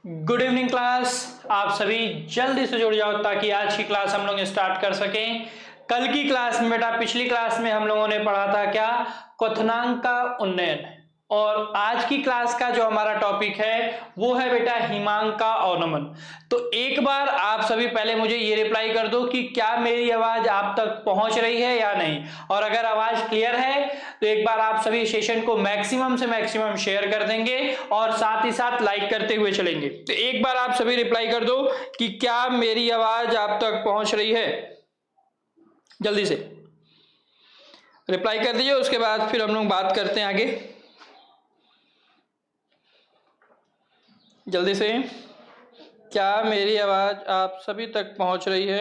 Good evening class. आप सभी जल्दी से जुड़ जाओ ताकि आज की क्लास हम लोग स्टार्ट कर सकें। कल की क्लास में बेटा, पिछली क्लास में हम लोगों ने पढ़ा था क्या, क्वथनांक का उन्नयन। और आज की क्लास का जो हमारा टॉपिक है वो है बेटा हिमांक का अवनमन। तो एक बार आप सभी पहले मुझे ये रिप्लाई कर दो कि क्या मेरी आवाज आप तक पहुंच रही है या नहीं, और अगर आवाज क्लियर है तो एक बार आप सभी सेशन को मैक्सिमम से मैक्सिमम शेयर कर देंगे और साथ ही साथ लाइक करते हुए चलेंगे। तो एक बार आप सभी रिप्लाई कर दो कि क्या मेरी आवाज आप तक पहुंच रही है। जल्दी से रिप्लाई कर दीजिए, उसके बाद फिर हम लोग बात करते हैं आगे। जल्दी से, क्या मेरी आवाज आप सभी तक पहुंच रही है।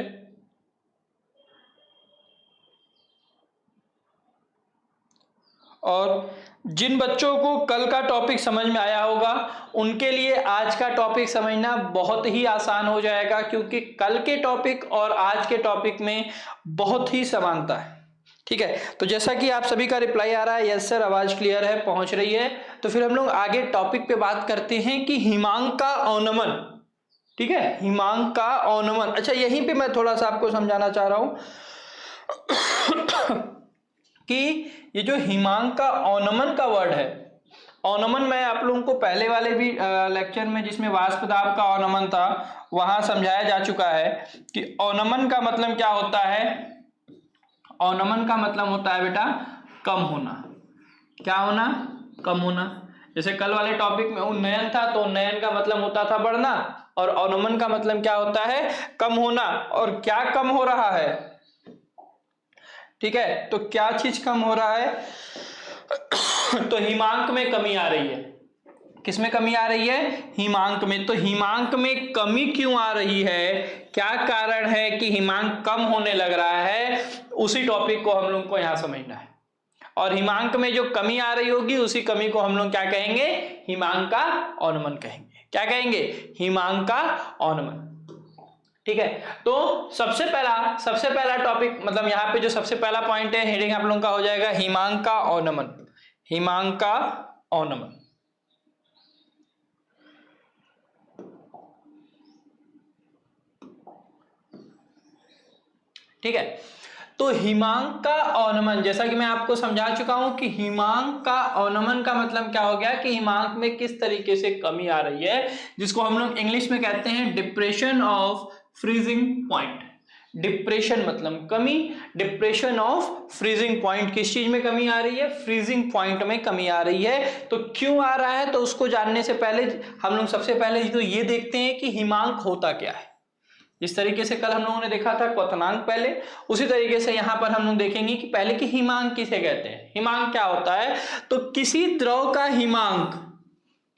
और जिन बच्चों को कल का टॉपिक समझ में आया होगा उनके लिए आज का टॉपिक समझना बहुत ही आसान हो जाएगा, क्योंकि कल के टॉपिक और आज के टॉपिक में बहुत ही समानता है। ठीक है, तो जैसा कि आप सभी का रिप्लाई आ रहा है, यस सर आवाज क्लियर है, पहुंच रही है, तो फिर हम लोग आगे टॉपिक पे बात करते हैं कि हिमांक का अवनमन। ठीक है, हिमांक का अवनमन। अच्छा, यहीं पे मैं थोड़ा सा आपको समझाना चाह रहा हूं कि ये जो हिमांक का अवनमन का वर्ड है, अवनमन मैं आप लोगों को पहले वाले भी लेक्चर में जिसमें वाष्प दाब का अवनमन था वहां समझाया जा चुका है कि अवनमन का मतलब क्या होता है। अवनमन का मतलब होता है बेटा कम होना। क्या होना? कम होना। जैसे कल वाले टॉपिक में उन्नयन था, तो उन्नयन का मतलब होता था बढ़ना, और अवनमन का मतलब क्या होता है? कम होना। और क्या कम हो रहा है? ठीक है, तो क्या चीज कम हो रहा है? तो हिमांक में कमी आ रही है। किसमें कमी आ रही है? हिमांक में। तो हिमांक में कमी क्यों आ रही है, क्या कारण है कि हिमांक कम होने लग रहा है, उसी टॉपिक को हम लोग को यहां समझना है। और हिमांक में जो कमी आ रही होगी उसी कमी को हम लोग क्या कहेंगे? हिमांक का अवनमन कहेंगे। क्या कहेंगे? हिमांक का अवनमन। ठीक है, तो सबसे पहला टॉपिक, मतलब यहाँ पे जो सबसे पहला पॉइंट है, हेडिंग आप लोगों का हो जाएगा हिमांक का अवनमन। हिमांक का अवनमन। ठीक है, तो हिमांक का अवनमन, जैसा कि मैं आपको समझा चुका हूं कि हिमांक का अवनमन का मतलब क्या हो गया कि हिमांक में किस तरीके से कमी आ रही है, जिसको हम लोग इंग्लिश में कहते हैं depression of freezing point. Depression मतलब कमी, डिप्रेशन ऑफ फ्रीजिंग पॉइंट। किस चीज में कमी आ रही है? फ्रीजिंग पॉइंट में कमी आ रही है। तो क्यों आ रहा है, तो उसको जानने से पहले हम लोग सबसे पहले तो ये देखते हैं कि हिमांक होता क्या है। जिस तरीके से कल हम लोगों ने देखा था क्वथनांक पहले, उसी तरीके से यहां पर हम लोग देखेंगे कि पहले कि हिमांक किसे कहते हैं। हिमांक क्या होता है? तो किसी द्रव का हिमांक,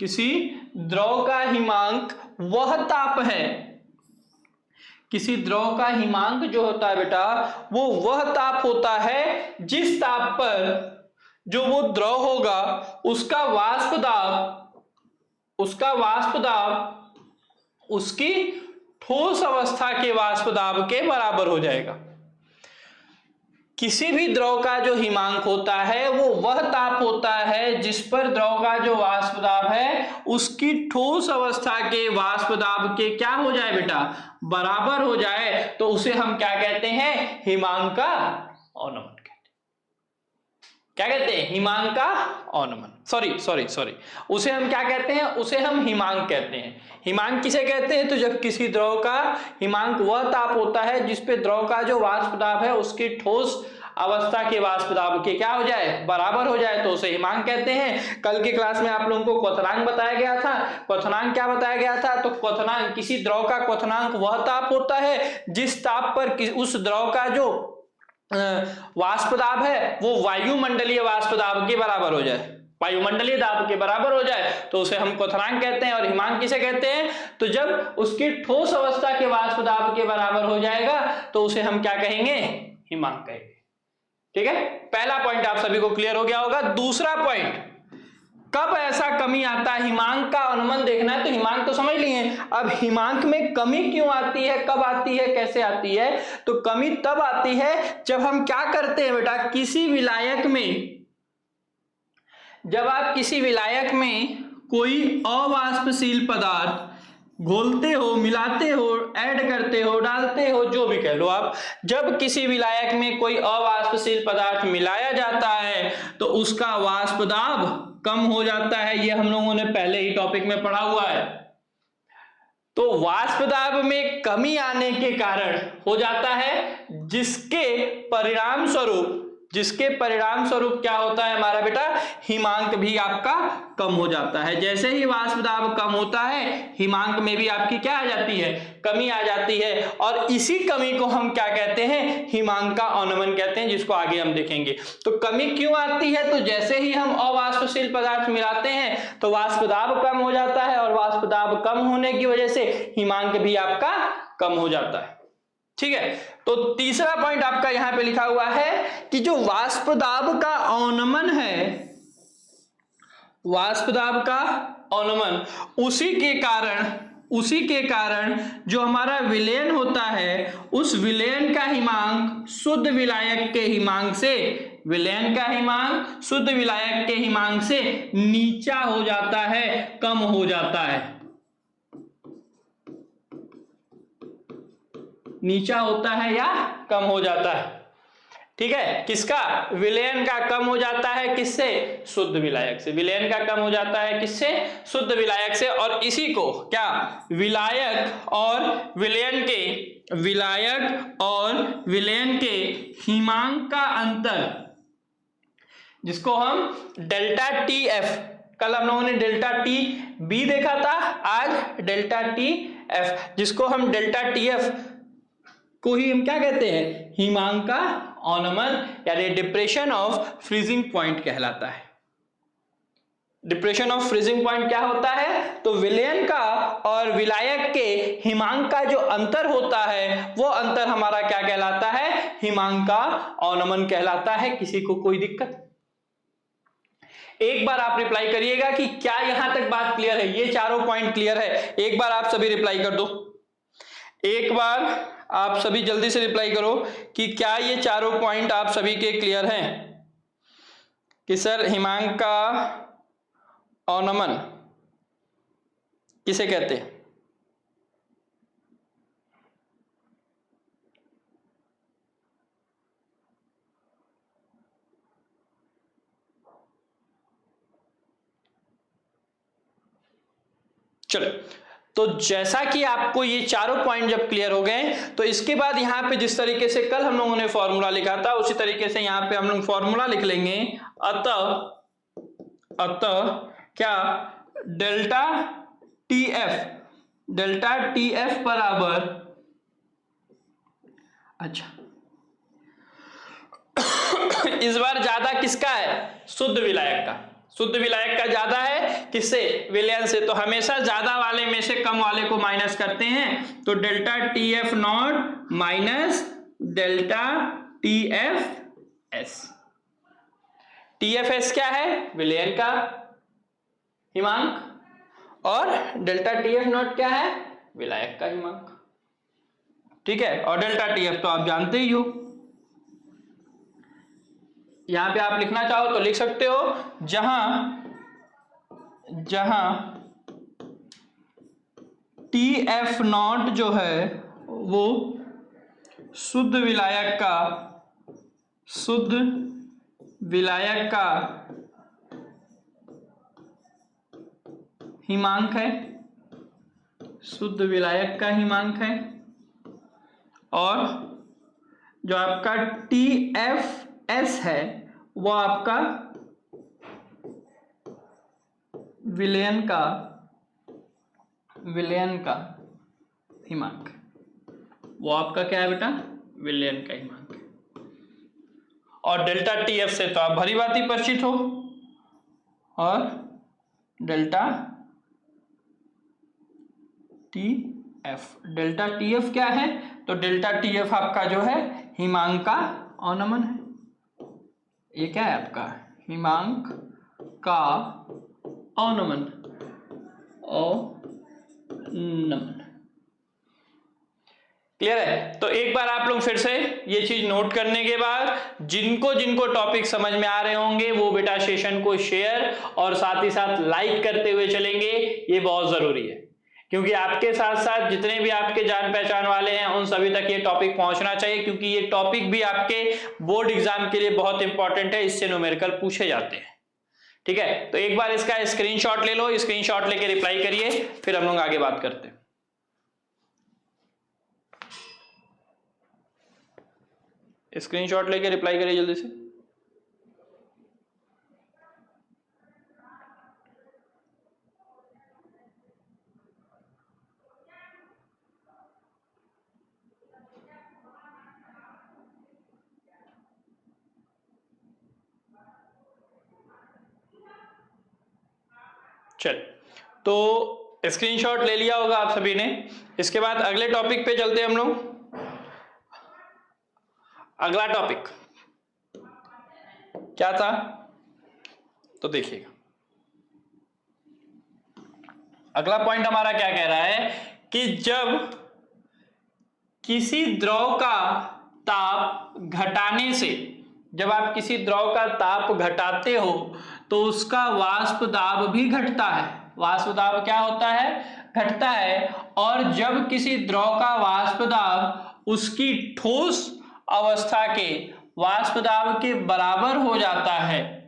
किसी द्रव का हिमांक वह ताप है, किसी द्रव का हिमांक जो होता है बेटा वो वह ताप होता है जिस ताप पर जो वो द्रव होगा उसका वाष्प दाब उसकी ठोस अवस्था के वाष्प दाब के बराबर हो जाएगा। किसी भी द्रव का जो हिमांक होता है वो वह ताप होता है जिस पर द्रव का जो वाष्प दाब है उसकी ठोस अवस्था के वाष्प दाब के क्या हो जाए बेटा? बराबर हो जाए। तो उसे हम क्या कहते हैं? हिमांक का अवनमन। क्या कहते हैं? हिमांक का अवनमन। सॉरी, उसे हम क्या कहते हैं? उसे हम हिमांक कहते हैं। हिमांक किसे कहते हैं? तो जब किसी द्रव का हिमांक वह ताप होता है जिस पे द्रव का जो वाष्प दाब है उसकी ठोस अवस्था के वाष्प दाब के क्या हो जाए? बराबर हो जाए, तो उसे हिमांक कहते हैं। कल की क्लास में आप लोगों को क्वथनांक बताया गया था। क्वथनांक क्या बताया गया था? तो क्वथनांक, किसी द्रव का क्वथनांक वह ताप होता है जिस ताप पर उस द्रव का जो वाष्प दाब है वो वायुमंडलीय वाष्प दाब के बराबर हो जाए, वायुमंडलीय दाब के बराबर हो जाए, तो उसे हम क्वथनांक कहते हैं। और हिमांक किसे कहते हैं? तो जब उसकी ठोस अवस्था के वाष्प दाब के बराबर हो जाएगा तो उसे हम क्या कहेंगे? हिमांक कहेंगे। ठीक है, पहला पॉइंट आप सभी को क्लियर हो गया होगा। दूसरा पॉइंट, कब ऐसा कमी आता है? हिमांक का अनुमान देखना है तो हिमांक तो समझ लिए। अब हिमांक में कमी क्यों आती है, कब आती है, कैसे आती है? तो कमी तब आती है जब हम क्या करते हैं बेटा, किसी विलायक में, जब आप किसी विलायक में कोई अवाष्पशील पदार्थ घोलते हो, मिलाते हो, ऐड करते हो, डालते हो, जो भी कह लो आप, जब किसी विलायक में कोई अवाष्पशील पदार्थ मिलाया जाता है तो उसका वाष्प दाब कम हो जाता है। ये हम लोगों ने पहले ही टॉपिक में पढ़ा हुआ है। तो वाष्प दाब में कमी आने के कारण हो जाता है, जिसके परिणाम स्वरूप क्या होता है हमारा बेटा, हिमांक भी आपका कम हो जाता है। जैसे ही वाष्प दाब कम होता है, हिमांक में भी आपकी क्या आ जाती है, कमी आ जाती है, और इसी कमी को हम क्या कहते हैं, हिमांक का अवनमन कहते हैं, जिसको आगे हम देखेंगे। तो कमी क्यों आती है, तो जैसे ही हम अवाष्पशील पदार्थ मिलाते हैं तो वाष्प दाब कम हो जाता है, और वाष्प दाब कम होने की वजह से हिमांक भी आपका कम हो जाता है। ठीक है, तो तीसरा पॉइंट आपका यहां पे लिखा हुआ है कि जो वाष्प दाब का अवनमन है, वाष्प दाब का अवनमन, उसी के कारण जो हमारा विलयन होता है, उस विलयन का हिमांक शुद्ध विलायक के हिमांक से, विलयन का हिमांक शुद्ध विलायक के हिमांक से नीचा हो जाता है, कम हो जाता है, नीचा होता है या कम हो जाता है। ठीक है, किसका, विलयन का कम हो जाता है, किससे, शुद्ध विलायक से। विलयन का कम हो जाता है किससे, शुद्ध विलायक से। और इसी को क्या, विलायक और विलयन के हिमांक का अंतर, जिसको हम डेल्टा टी एफ, कल हम लोगों ने डेल्टा टी बी देखा था, आज डेल्टा टी एफ, जिसको हम डेल्टा टी एफ को ही हम क्या कहते हैं, हिमांक का अवनमन, यानी डिप्रेशन ऑफ फ्रीजिंग पॉइंट कहलाता है। डिप्रेशन ऑफ फ्रीजिंग पॉइंट क्या होता है, तो विलयन का और विलायक के हिमांक का जो अंतर होता है, वो अंतर हमारा क्या कहलाता है, हिमांक का अवनमन कहलाता है। किसी को कोई दिक्कत? एक बार आप रिप्लाई करिएगा कि क्या यहां तक बात क्लियर है, ये चारों पॉइंट क्लियर है। एक बार आप सभी रिप्लाई कर दो, एक बार आप सभी जल्दी से रिप्लाई करो कि क्या ये चारों पॉइंट आप सभी के क्लियर हैं कि सर हिमांक का अवनमन किसे कहते हैं। चलो, तो जैसा कि आपको ये चारों पॉइंट जब क्लियर हो गए, तो इसके बाद यहां पे जिस तरीके से कल हम लोगों ने फॉर्मूला लिखा था, उसी तरीके से यहां पे हम लोग फॉर्मूला लिख लेंगे। अतः क्या, डेल्टा टी एफ बराबर, अच्छा इस बार ज्यादा किसका है, शुद्ध विलायक का। शुद्ध विलायक का ज्यादा है किससे, विलयन से। तो हमेशा ज्यादा वाले में से कम वाले को माइनस करते हैं, तो delta T F not minus delta T F S. T F S क्या है, विलयन का हिमांक, और डेल्टा टी एफ नॉट क्या है, विलायक का हिमांक। ठीक है, और डेल्टा टी एफ तो आप जानते ही हो। यहां पे आप लिखना चाहो तो लिख सकते हो, जहां टी एफ नॉट जो है वो शुद्ध विलायक का हिमांक है, शुद्ध विलायक का हिमांक है, और जो आपका टी एफ एस है वो आपका विलयन का हिमांक, वो आपका क्या है बेटा, विलयन का हिमांक। और डेल्टा टी एफ से तो आप भली भांति परिचित हो, और डेल्टा टी एफ क्या है, तो डेल्टा टी एफ आपका जो है हिमांक का अवनमन है। ये क्या है आपका, हिमांक का अवनमन। क्लियर है? तो एक बार आप लोग फिर से ये चीज नोट करने के बाद जिनको टॉपिक समझ में आ रहे होंगे वो बेटा सेशन को शेयर और साथ ही साथ लाइक करते हुए चलेंगे, ये बहुत जरूरी है। क्योंकि आपके साथ साथ जितने भी आपके जान पहचान वाले हैं उन सभी तक ये टॉपिक पहुंचना चाहिए, क्योंकि ये टॉपिक भी आपके बोर्ड एग्जाम के लिए बहुत इंपॉर्टेंट है, इससे न्यूमेरिकल पूछे जाते हैं। ठीक है, तो एक बार इसका स्क्रीनशॉट ले लो, स्क्रीनशॉट लेके रिप्लाई करिए, फिर हम लोग आगे बात करते हैं। स्क्रीनशॉट लेके रिप्लाई करिए जल्दी से। चल, तो स्क्रीनशॉट ले लिया होगा आप सभी ने। इसके बाद अगले टॉपिक पे चलते हैं हम लोग। अगला टॉपिक क्या था, तो देखिएगा अगला पॉइंट हमारा क्या कह रहा है कि जब किसी द्रव का ताप घटाने से, जब आप किसी द्रव का ताप घटाते हो तो उसका वाष्प दाब भी घटता है। वाष्प दाब क्या होता है, घटता है। और जब किसी द्रव का वाष्प दाब उसकी ठोस अवस्था के वाष्प दाब के बराबर हो जाता है,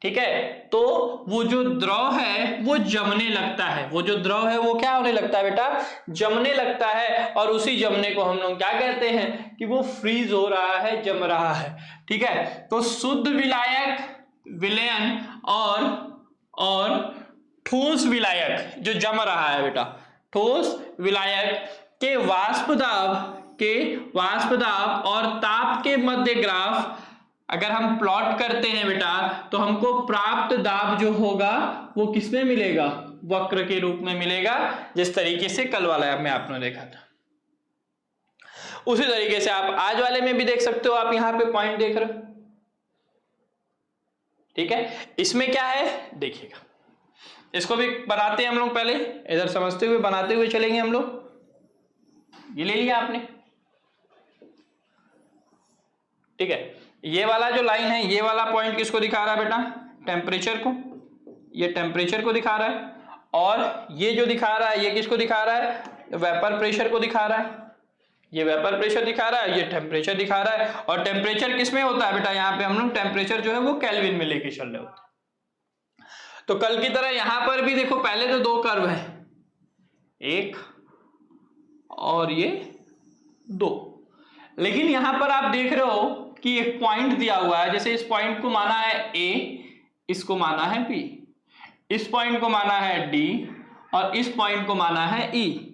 ठीक है, तो वो जो द्रव है वो जमने लगता है। वो जो द्रव है वो क्या होने लगता है बेटा, जमने लगता है। और उसी जमने को हम लोग क्या कहते हैं कि वो फ्रीज हो रहा है, जम रहा है। ठीक है, तो शुद्ध विलायक, विलयन और ठोस विलायक जो जम रहा है बेटा, ठोस विलायक के वाष्प दाब और ताप के मध्य ग्राफ अगर हम प्लॉट करते हैं बेटा, तो हमको प्राप्त दाब जो होगा वो किसमें मिलेगा, वक्र के रूप में मिलेगा, जिस तरीके से कल वाला में आपने देखा था। उसी तरीके से आप आज वाले में भी देख सकते हो। आप यहां पे पॉइंट देख रहे हो, ठीक है। इसमें क्या है देखिएगा, इसको भी बनाते हैं हम लोग, पहले इधर समझते हुए बनाते हुए चलेंगे हम लोग। ये ले लिया आपने, ठीक है। ये वाला जो लाइन है, ये वाला पॉइंट किसको दिखा रहा है बेटा, टेम्परेचर को। ये टेम्परेचर को दिखा रहा है। और ये जो दिखा रहा है ये किसको दिखा रहा है, वेपर प्रेशर को दिखा रहा है। ये वेपर प्रेशर दिखा रहा है, ये टेम्परेचर दिखा रहा है। और टेम्परेचर किसमें होता है बेटा, यहाँ पे हम लोग टेम्परेचर जो है वो केल्विन में लेके चल रहे होते हैं। तो कल की तरह यहां पर भी देखो, पहले तो दो कर्व है, एक और ये दो, लेकिन यहां पर आप देख रहे हो कि एक पॉइंट दिया हुआ है। जैसे इस पॉइंट को माना है ए, इसको माना है बी, इस पॉइंट को माना है डी और इस पॉइंट को माना है ई,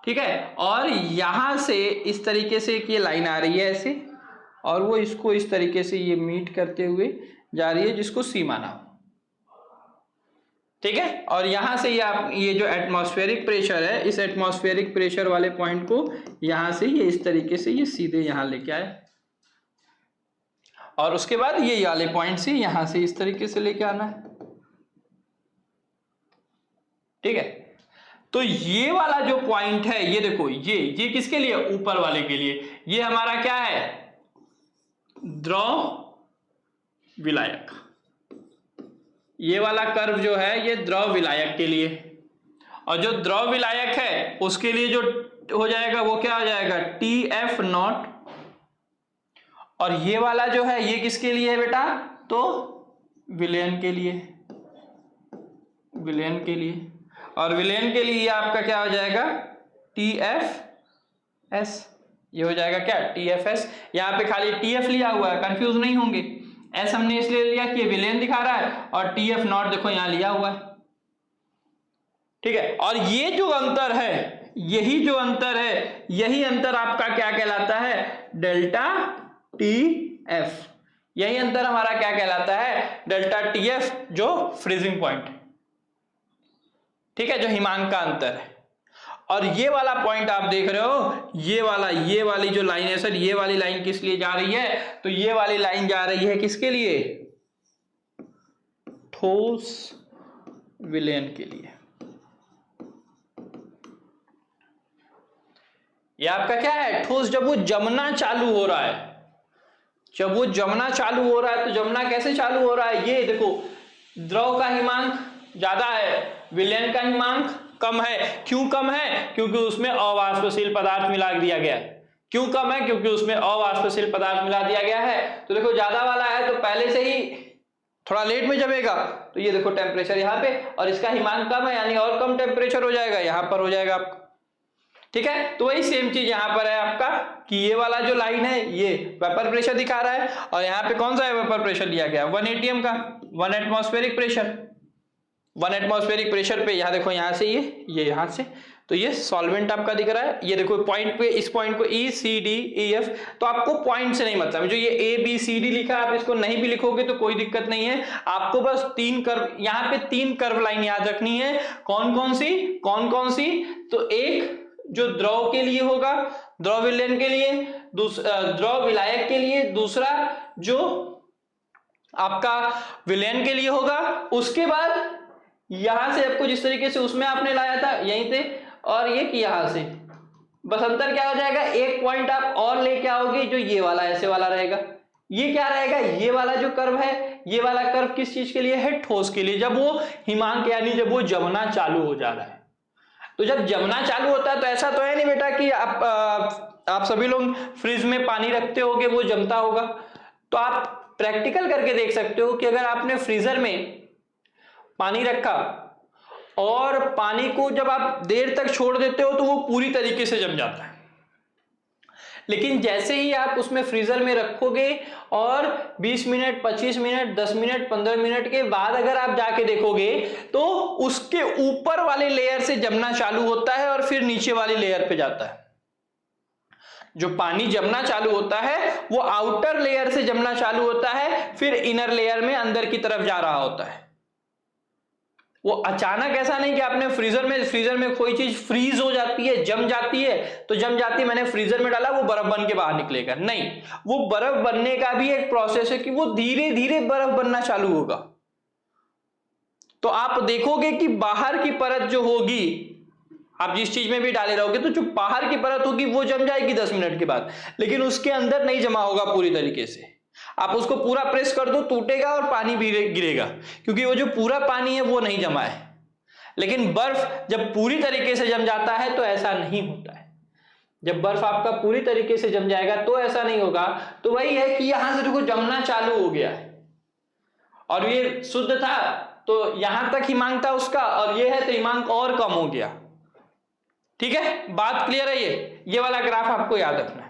ठीक है। और यहां से इस तरीके से एक ये लाइन आ रही है ऐसे, और वो इसको इस तरीके से ये मीट करते हुए जा रही है, जिसको सी माना, ठीक है। और यहां से ये जो एटमॉस्फेरिक प्रेशर है, इस एटमॉस्फेरिक प्रेशर वाले पॉइंट को यहां से ये इस तरीके से ये सीधे यहां लेके आए, और उसके बाद ये वाले पॉइंट से यहां से इस तरीके से लेके आना है, ठीक है। तो ये वाला जो पॉइंट है, ये देखो, ये किसके लिए, ऊपर वाले के लिए। ये हमारा क्या है, द्रव विलायक। ये वाला कर्व जो है ये द्रव विलायक के लिए, और जो द्रव विलायक है उसके लिए जो हो जाएगा वो क्या हो जाएगा, TF नॉट। और ये वाला जो है ये किसके लिए है बेटा, तो विलयन के लिए, विलयन के लिए। और विलयन के लिए आपका क्या हो जाएगा, TFS। ये हो जाएगा क्या, TFS। यहां पे खाली TF लिया हुआ है, कंफ्यूज नहीं होंगे। S हमने इसलिए लिया कि ये विलयन दिखा रहा है, और TF नॉट देखो यहां लिया हुआ है, ठीक है। और ये जो अंतर है, यही जो अंतर है, यही अंतर आपका क्या कहलाता है, डेल्टा TF। यही अंतर हमारा क्या कहलाता है, डेल्टा TF, जो फ्रीजिंग पॉइंट, ठीक है, जो हिमांक का अंतर है। और ये वाला पॉइंट आप देख रहे हो, ये वाली जो लाइन है सर, ये वाली लाइन किस लिए जा रही है, तो ये वाली लाइन जा रही है किसके लिए, ठोस विलयन के लिए। ये आपका क्या है, ठोस। जब वो जमना चालू हो रहा है, जब वो जमना चालू हो रहा है, तो जमना कैसे चालू हो रहा है, ये देखो, द्रव का हिमांक ज्यादा है, विलयन का हिमांक कम है। क्यों कम है? क्योंकि उसमें अवाष्पशील पदार्थ मिला दिया गया है। क्यों कम है? क्योंकि उसमें अवाष्पशील पदार्थ मिला दिया गया है। तो देखो ज्यादा वाला है तो पहले से ही थोड़ा लेट में जमेगा, तो ये देखो टेम्परेचर यहाँ पे, और इसका हिमांक कम है यानी और कम टेम्परेचर हो जाएगा, यहाँ पर हो जाएगा आपका। ठीक है, तो वही सेम चीज यहाँ पर है आपका कि ये वाला जो लाइन है ये वेपर प्रेशर दिखा रहा है, और यहाँ पे कौन सा वेपर प्रेशर दिया गया? 1 atm का, 1 एटमॉस्फेरिक प्रेशर। 1 एटमॉस्फेरिक प्रेशर पे यहाँ देखो, यहाँ से ये यहाँ से, तो ये सॉल्वेंट आपका दिख रहा है। ये देखो पॉइंट पे, इस पॉइंट को ECDEF, तो आपको पॉइंट से नहीं मतलब, जो ये ABCD लिखा है आप इसको नहीं भी लिखोगे तो कोई दिक्कत नहीं है। आपको बस 3 कर्व, यहाँ पे 3 कर्व लाइन याद रखनी है। कौन कौन सी? तो एक जो द्रव के लिए होगा, द्रव विलयन के लिए, दूसरा द्रव विलायक के लिए, दूसरा जो आपका विलयन के लिए होगा। उसके बाद यहां से आपको जिस तरीके से उसमें आपने लाया था यहीं से, और ये कि यहां से, बस अंतर क्या हो जाएगा, एक पॉइंट आप और लेके आओगे जो ये वाला ऐसे वाला रहेगा। ये क्या रहेगा? ये वाला जो कर्व है, ये वाला कर्व किस चीज के लिए है? ठोस के लिए। जब वो हिमांक यानी जब वो जमना चालू हो जा रहा है, तो जब जमना चालू होता है तो ऐसा तो है नहीं बेटा कि आप सभी लोग फ्रिज में पानी रखते होगे वो जमता होगा। तो आप प्रैक्टिकल करके देख सकते हो कि अगर आपने फ्रीजर में पानी रखा और पानी को जब आप देर तक छोड़ देते हो तो वो पूरी तरीके से जम जाता है। लेकिन जैसे ही आप उसमें फ्रीजर में रखोगे और 20 मिनट, 25 मिनट, 10 मिनट, 15 मिनट के बाद अगर आप जाके देखोगे तो उसके ऊपर वाले लेयर से जमना चालू होता है और फिर नीचे वाली लेयर पे जाता है। जो पानी जमना चालू होता है वो आउटर लेयर से जमना चालू होता है, फिर इनर लेयर में अंदर की तरफ जा रहा होता है। वो अचानक ऐसा नहीं कि आपने फ्रीजर में कोई चीज फ्रीज हो जाती है, जम जाती है, तो जम जाती है, मैंने फ्रीजर में डाला वो बर्फ बन के बाहर निकलेगा। नहीं, वो बर्फ बनने का भी एक प्रोसेस है कि वो धीरे धीरे बर्फ बनना चालू होगा। तो आप देखोगे कि बाहर की परत जो होगी, आप जिस चीज में भी डाले रहोगे तो जो बाहर की परत होगी वो जम जाएगी 10 मिनट के बाद, लेकिन उसके अंदर नहीं जमा होगा पूरी तरीके से। आप उसको पूरा प्रेस कर दो, टूटेगा और पानी भी गिरेगा, क्योंकि वो जो पूरा पानी है वो नहीं जमा है। लेकिन बर्फ जब पूरी तरीके से जम जाता है तो ऐसा नहीं होता है। जब बर्फ आपका पूरी तरीके से जम जाएगा तो ऐसा नहीं होगा। तो वही है कि यहां से देखो जमना चालू हो गया है और ये शुद्ध था तो यहां तक हिमांक था उसका, और ये है तो हिमांक और कम हो गया। ठीक है, बात क्लियर है? ये वाला ग्राफ आपको याद रखना है।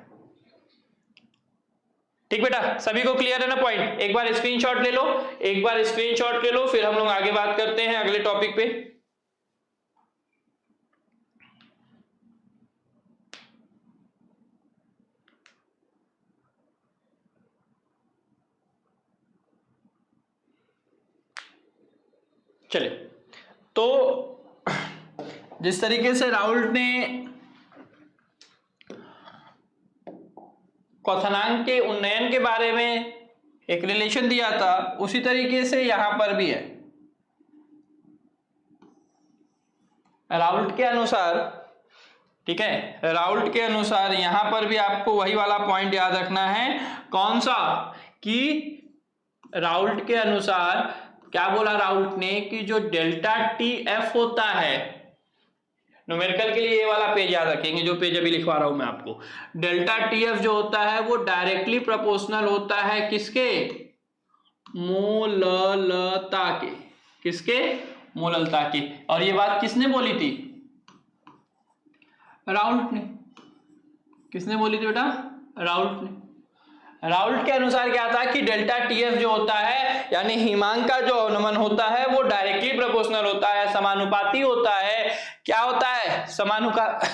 ठीक बेटा, सभी को क्लियर है ना पॉइंट? एक बार स्क्रीनशॉट ले लो, फिर हम लोग आगे बात करते हैं अगले टॉपिक पे। चलिए, तो जिस तरीके से राउल्ट ने क्वथनांक के उन्नयन के बारे में एक रिलेशन दिया था, उसी तरीके से यहां पर भी है। राउल्ट के अनुसार, ठीक है, राउल्ट के अनुसार यहां पर भी आपको वही वाला पॉइंट याद रखना है। कौन सा? कि राउल्ट के अनुसार क्या बोला राउल्ट ने कि जो डेल्टा TF होता है, न्यूमेरिकल के लिए ये वाला पेज याद रखेंगे जो पेज अभी लिखवा रहा हूं मैं आपको। डेल्टा TF जो होता है वो डायरेक्टली प्रोपोर्शनल होता है किसके? मोललता के। किसके? मोललता की। और ये बात किसने बोली थी? राउल्ट ने। किसने बोली थी बेटा? राउल्ट ने। राउल्ट के अनुसार क्या था कि डेल्टा TF जो होता है यानी हिमांक का जो अवनमन होता है वो डायरेक्टली प्रोपोर्शनल होता है, समानुपाती होता है। क्या होता है?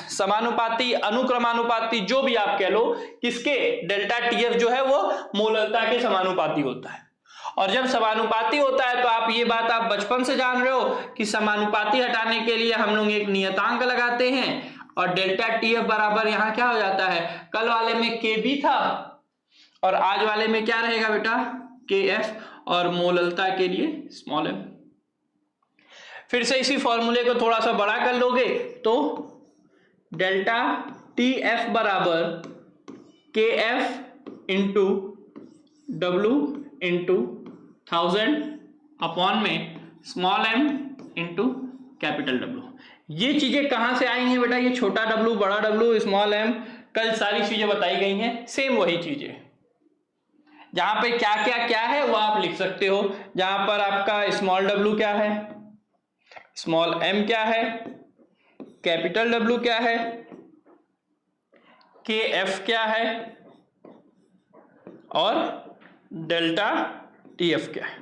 समानुपाती, अनुक्रमानुपाती, जो भी आप कह लो। किसके? डेल्टा TF जो है वो मोललता के समानुपाती होता है। और जब समानुपाती होता है तो आप ये बात आप बचपन से जान रहे हो कि समानुपाती हटाने के लिए हम लोग एक नियतांक लगाते हैं, और डेल्टा TF बराबर यहां क्या हो जाता है? कल वाले में KB था और आज वाले में क्या रहेगा बेटा? KF, और मोललता के लिए स्मॉल m। फिर से इसी फॉर्मूले को थोड़ा सा बड़ा कर लोगे तो डेल्टा TF बराबर KF into W into 1000 upon में small m into capital W। ये चीजें कहां से आई हैं बेटा? ये छोटा W, बड़ा W, स्मॉल m, कल सारी चीजें बताई गई हैं, सेम वही चीजें। जहां पे क्या क्या क्या है वो आप लिख सकते हो। जहां पर आपका स्मॉल W क्या है, स्मॉल m क्या है, कैपिटल W क्या है, KF क्या है और डेल्टा TF क्या है।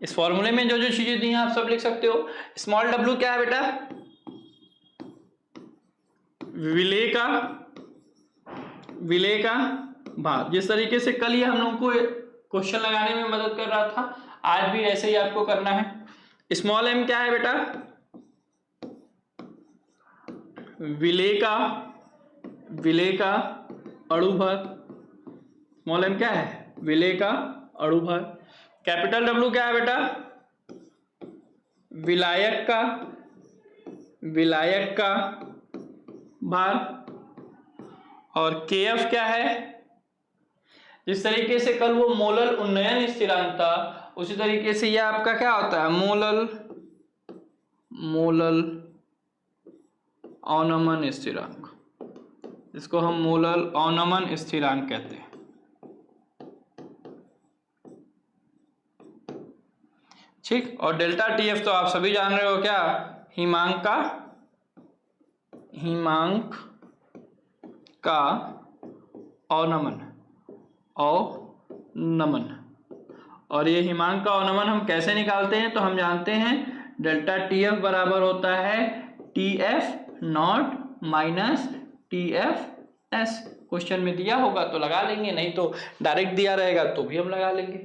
इस फॉर्मूले में जो जो चीजें दी हैं आप सब लिख सकते हो। स्मॉल W क्या है बेटा? विलेय का भार। जिस तरीके से कल ये हम लोग को क्वेश्चन लगाने में मदद कर रहा था, आज भी ऐसे ही आपको करना है। स्मॉल m क्या है बेटा? विलेय का अणु भार। स्मॉल m क्या है? विलेय का अणु भार। कैपिटल W क्या है बेटा? विलायक का भार। और KF क्या है? जिस तरीके से कल वो मोलल उन्नयन स्थिरांक था, उसी तरीके से ये आपका क्या होता है? मोलल अवनमन स्थिरांक, इसको हम मोलल अवनमन स्थिरांक कहते हैं। ठीक। और डेल्टा TF तो आप सभी जान रहे हो, क्या? हिमांक का अवनमन। और ये हिमांक का अवनमन हम कैसे निकालते हैं? तो हम जानते हैं डेल्टा TF बराबर होता है TF not minus TFS। Question में दिया होगा तो लगा लेंगे, नहीं तो डायरेक्ट दिया रहेगा तो भी हम लगा लेंगे।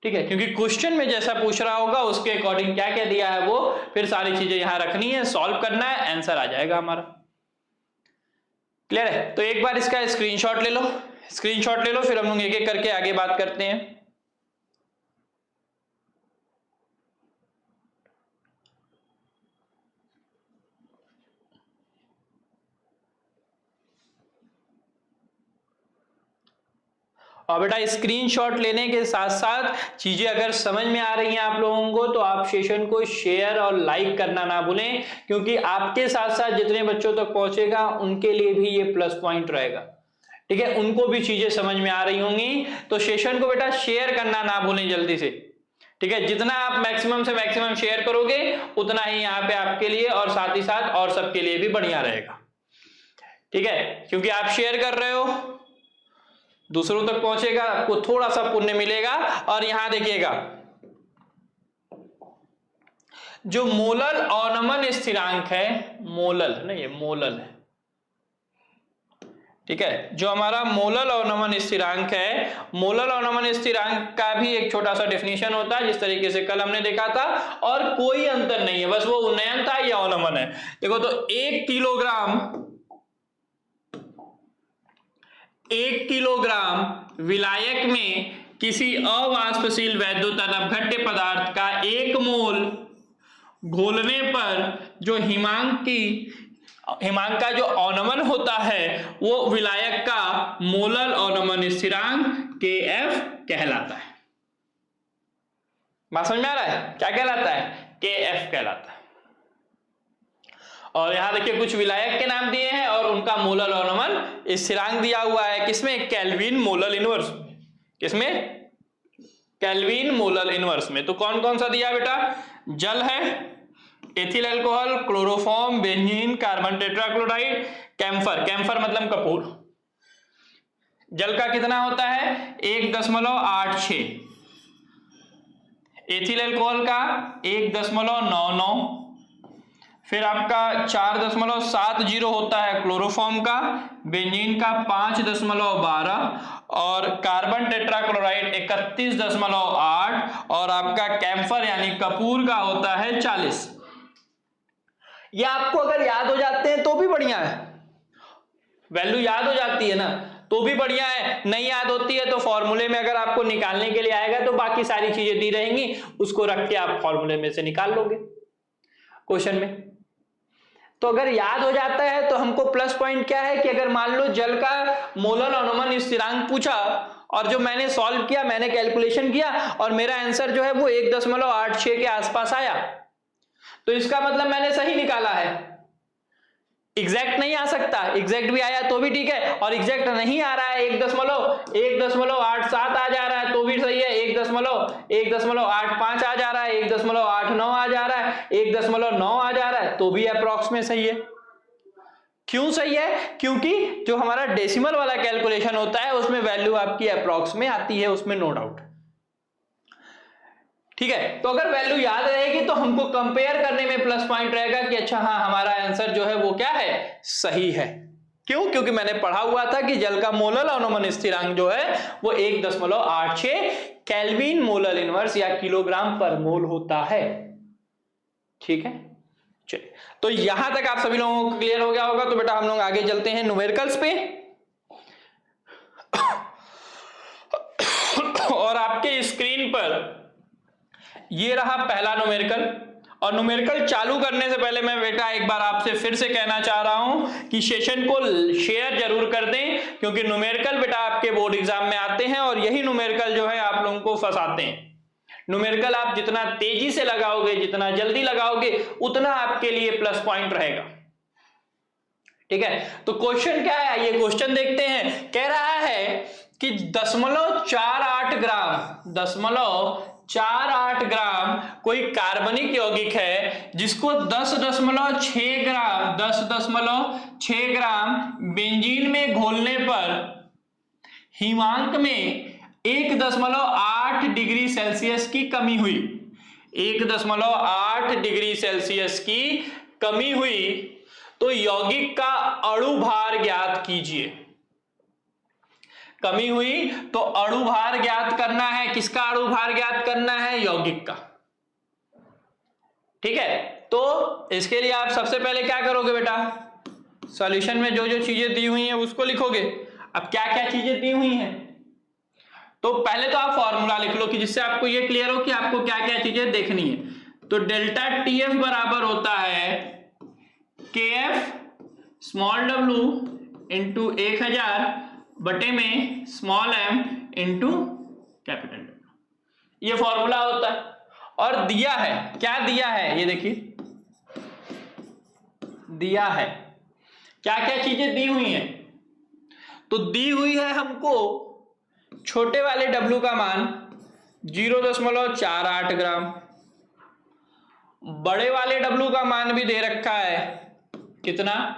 ठीक है, क्योंकि क्वेश्चन में जैसा पूछ रहा होगा उसके अकॉर्डिंग क्या क्या दिया है वो फिर सारी चीजें यहां रखनी है, सॉल्व करना है, आंसर आ जाएगा हमारा। क्लियर है? तो एक बार इसका स्क्रीनशॉट ले लो, फिर हम लोग एक एक करके आगे बात करते हैं। और बेटा स्क्रीनशॉट लेने के साथ साथ चीजें अगर समझ में आ रही हैं आप लोगों को तो आप सेशन को शेयर और लाइक करना ना भूलें, क्योंकि आपके साथ साथ जितने बच्चों तक पहुंचेगा उनके लिए भी ये प्लस पॉइंट रहेगा। ठीक है, उनको भी चीजें समझ में आ रही होंगी, तो सेशन को बेटा शेयर करना ना भूलें जल्दी से। ठीक है, जितना आप मैक्सिमम से मैक्सिमम शेयर करोगे उतना ही यहाँ पे आपके लिए और साथ ही साथ और सबके लिए भी बढ़िया रहेगा। ठीक है, क्योंकि आप शेयर कर रहे हो, दूसरों तक पहुंचेगा, आपको थोड़ा सा पुण्य मिलेगा। और यहां देखिएगा, जो मोलल अवनमन स्थिरांक है, मोलल नहीं, ये मोलल है। ठीक है, जो हमारा मोलल अवनमन स्थिरांक है, मोलल अवनमन स्थिरांक का भी एक छोटा सा डेफिनेशन होता है, जिस तरीके से कल हमने देखा था, और कोई अंतर नहीं है, बस वो उन्नयन था या अवनमन है। देखो तो 1 किलोग्राम विलायक में किसी अवाष्पशील वैद्युत नवघट्य पदार्थ का 1 मोल घोलने पर जो हिमांक का जो अवनमन होता है वो विलायक का मोलल अवनमन स्थिरांक KF कहलाता है। बात समझ में आ रहा है? क्या कहलाता है? KF कहलाता है। और यहां देखिए कुछ विलायक के नाम दिए हैं और उनका मोलल अवनमन स्थिरांक दिया हुआ है, किसमें? Kelvin molal inverse. किसमें? केल्विन मोलल इनवर्स में। तो कौन कौन सा दिया बेटा? जल है, ethyl alcohol, chloroform, benzene, carbon tetrachloride, camphor मतलब कपूर। जल का कितना होता है? 1.86, एथिल अल्कोहल का 1.99, फिर आपका 4.70 होता है क्लोरोफॉर्म का, बेंजीन का 5.12 और कार्बन टेट्राक्लोराइड 31.8 और आपका कैम्फर यानी कपूर का होता है 40। ये आपको अगर याद हो जाते हैं तो भी बढ़िया है, वैल्यू याद हो जाती है ना तो भी बढ़िया है, नहीं याद होती है तो फॉर्मूले में अगर आपको निकालने के लिए आएगा तो बाकी सारी चीजें दी रहेंगी, उसको रख के आप फॉर्मूले में से निकाल लोगे क्वेश्चन में। तो अगर याद हो जाता है तो हमको प्लस पॉइंट क्या है कि अगर मान लो जल का मोलल अवनमन स्थिरांक पूछा और जो मैंने सॉल्व किया, मैंने कैलकुलेशन किया और मेरा आंसर जो है वो 1.86 के आसपास आया, तो इसका मतलब मैंने सही निकाला है। एग्जैक्ट नहीं आ सकता, एग्जैक्ट भी आया तो भी ठीक है, और एग्जैक्ट नहीं आ रहा है 1.87 आ जा रहा है तो भी सही है, 1.85 आ जा रहा है, 1.89 आ जा रहा है, 1.9 आ जा रहा है तो भी अप्रॉक्स में सही है। क्यों सही है? क्योंकि जो हमारा डेसिमल वाला कैलकुलेशन होता है उसमें वैल्यू आपकी अप्रॉक्स में आती है, उसमें नो डाउट। ठीक है, तो अगर वैल्यू याद रहेगी तो हमको कंपेयर करने में प्लस पॉइंट रहेगा कि अच्छा हाँ हमारा आंसर जो है वो क्या है, सही है। क्यों? क्योंकि मैंने पढ़ा हुआ था कि जल का मोलल अवनमन स्थिरांक जो है वो 1.86 केल्विन मोलल इनवर्स या किलोग्राम पर मोल होता है। ठीक है, चलिए, तो यहां तक आप सभी लोगों को क्लियर हो गया होगा। तो बेटा हम लोग आगे चलते हैं न्यूमेरिकल्स पे। और आपके स्क्रीन पर ये रहा पहला न्यूमेरिकल। और न्यूमेरिकल चालू करने से पहले मैं बेटा एक बार आपसे फिर से कहना चाह रहा हूं कि सेशन को शेयर जरूर कर दें, क्योंकि न्यूमेरिकल बेटा आपके बोर्ड एग्जाम में आते हैं और यही न्यूमेरिकल जो है आप लोगों को फंसाते हैं। न्यूमेरिकल आप जितना तेजी से लगाओगे, जितना जल्दी लगाओगे, उतना आपके लिए प्लस पॉइंट रहेगा। ठीक है, तो क्वेश्चन क्या है, ये क्वेश्चन देखते हैं। कह रहा है कि 0.48 ग्राम 0.48 ग्राम कोई कार्बनिक यौगिक है जिसको 10.6 ग्राम बेंजीन में घोलने पर हिमांक में 1.8 डिग्री सेल्सियस की कमी हुई। 1.8 डिग्री सेल्सियस की कमी हुई तो यौगिक का अणु भार ज्ञात कीजिए। कमी हुई तो अणु भार ज्ञात करना है। किसका अणु भार ज्ञात करना है? यौगिक का। ठीक है, तो इसके लिए आप सबसे पहले क्या करोगे बेटा, सॉल्यूशन में जो जो चीजें दी हुई हैं उसको लिखोगे। अब क्या क्या चीजें दी हुई हैं, तो पहले तो आप फॉर्मूला लिख लो कि जिससे आपको ये क्लियर हो कि आपको क्या क्या चीजें देखनी है। तो डेल्टा टीएफ बराबर होता है केएफ स्मॉल डब्ल्यू इंटू 1000 बटे में small M into capital W, ये फॉर्मूला होता है। और दिया है, क्या दिया है ये देखिए, दिया है क्या क्या चीजें दी हुई हैं। तो दी हुई है हमको छोटे वाले डब्ल्यू का मान 0.48 ग्राम, बड़े वाले डब्ल्यू का मान भी दे रखा है कितना,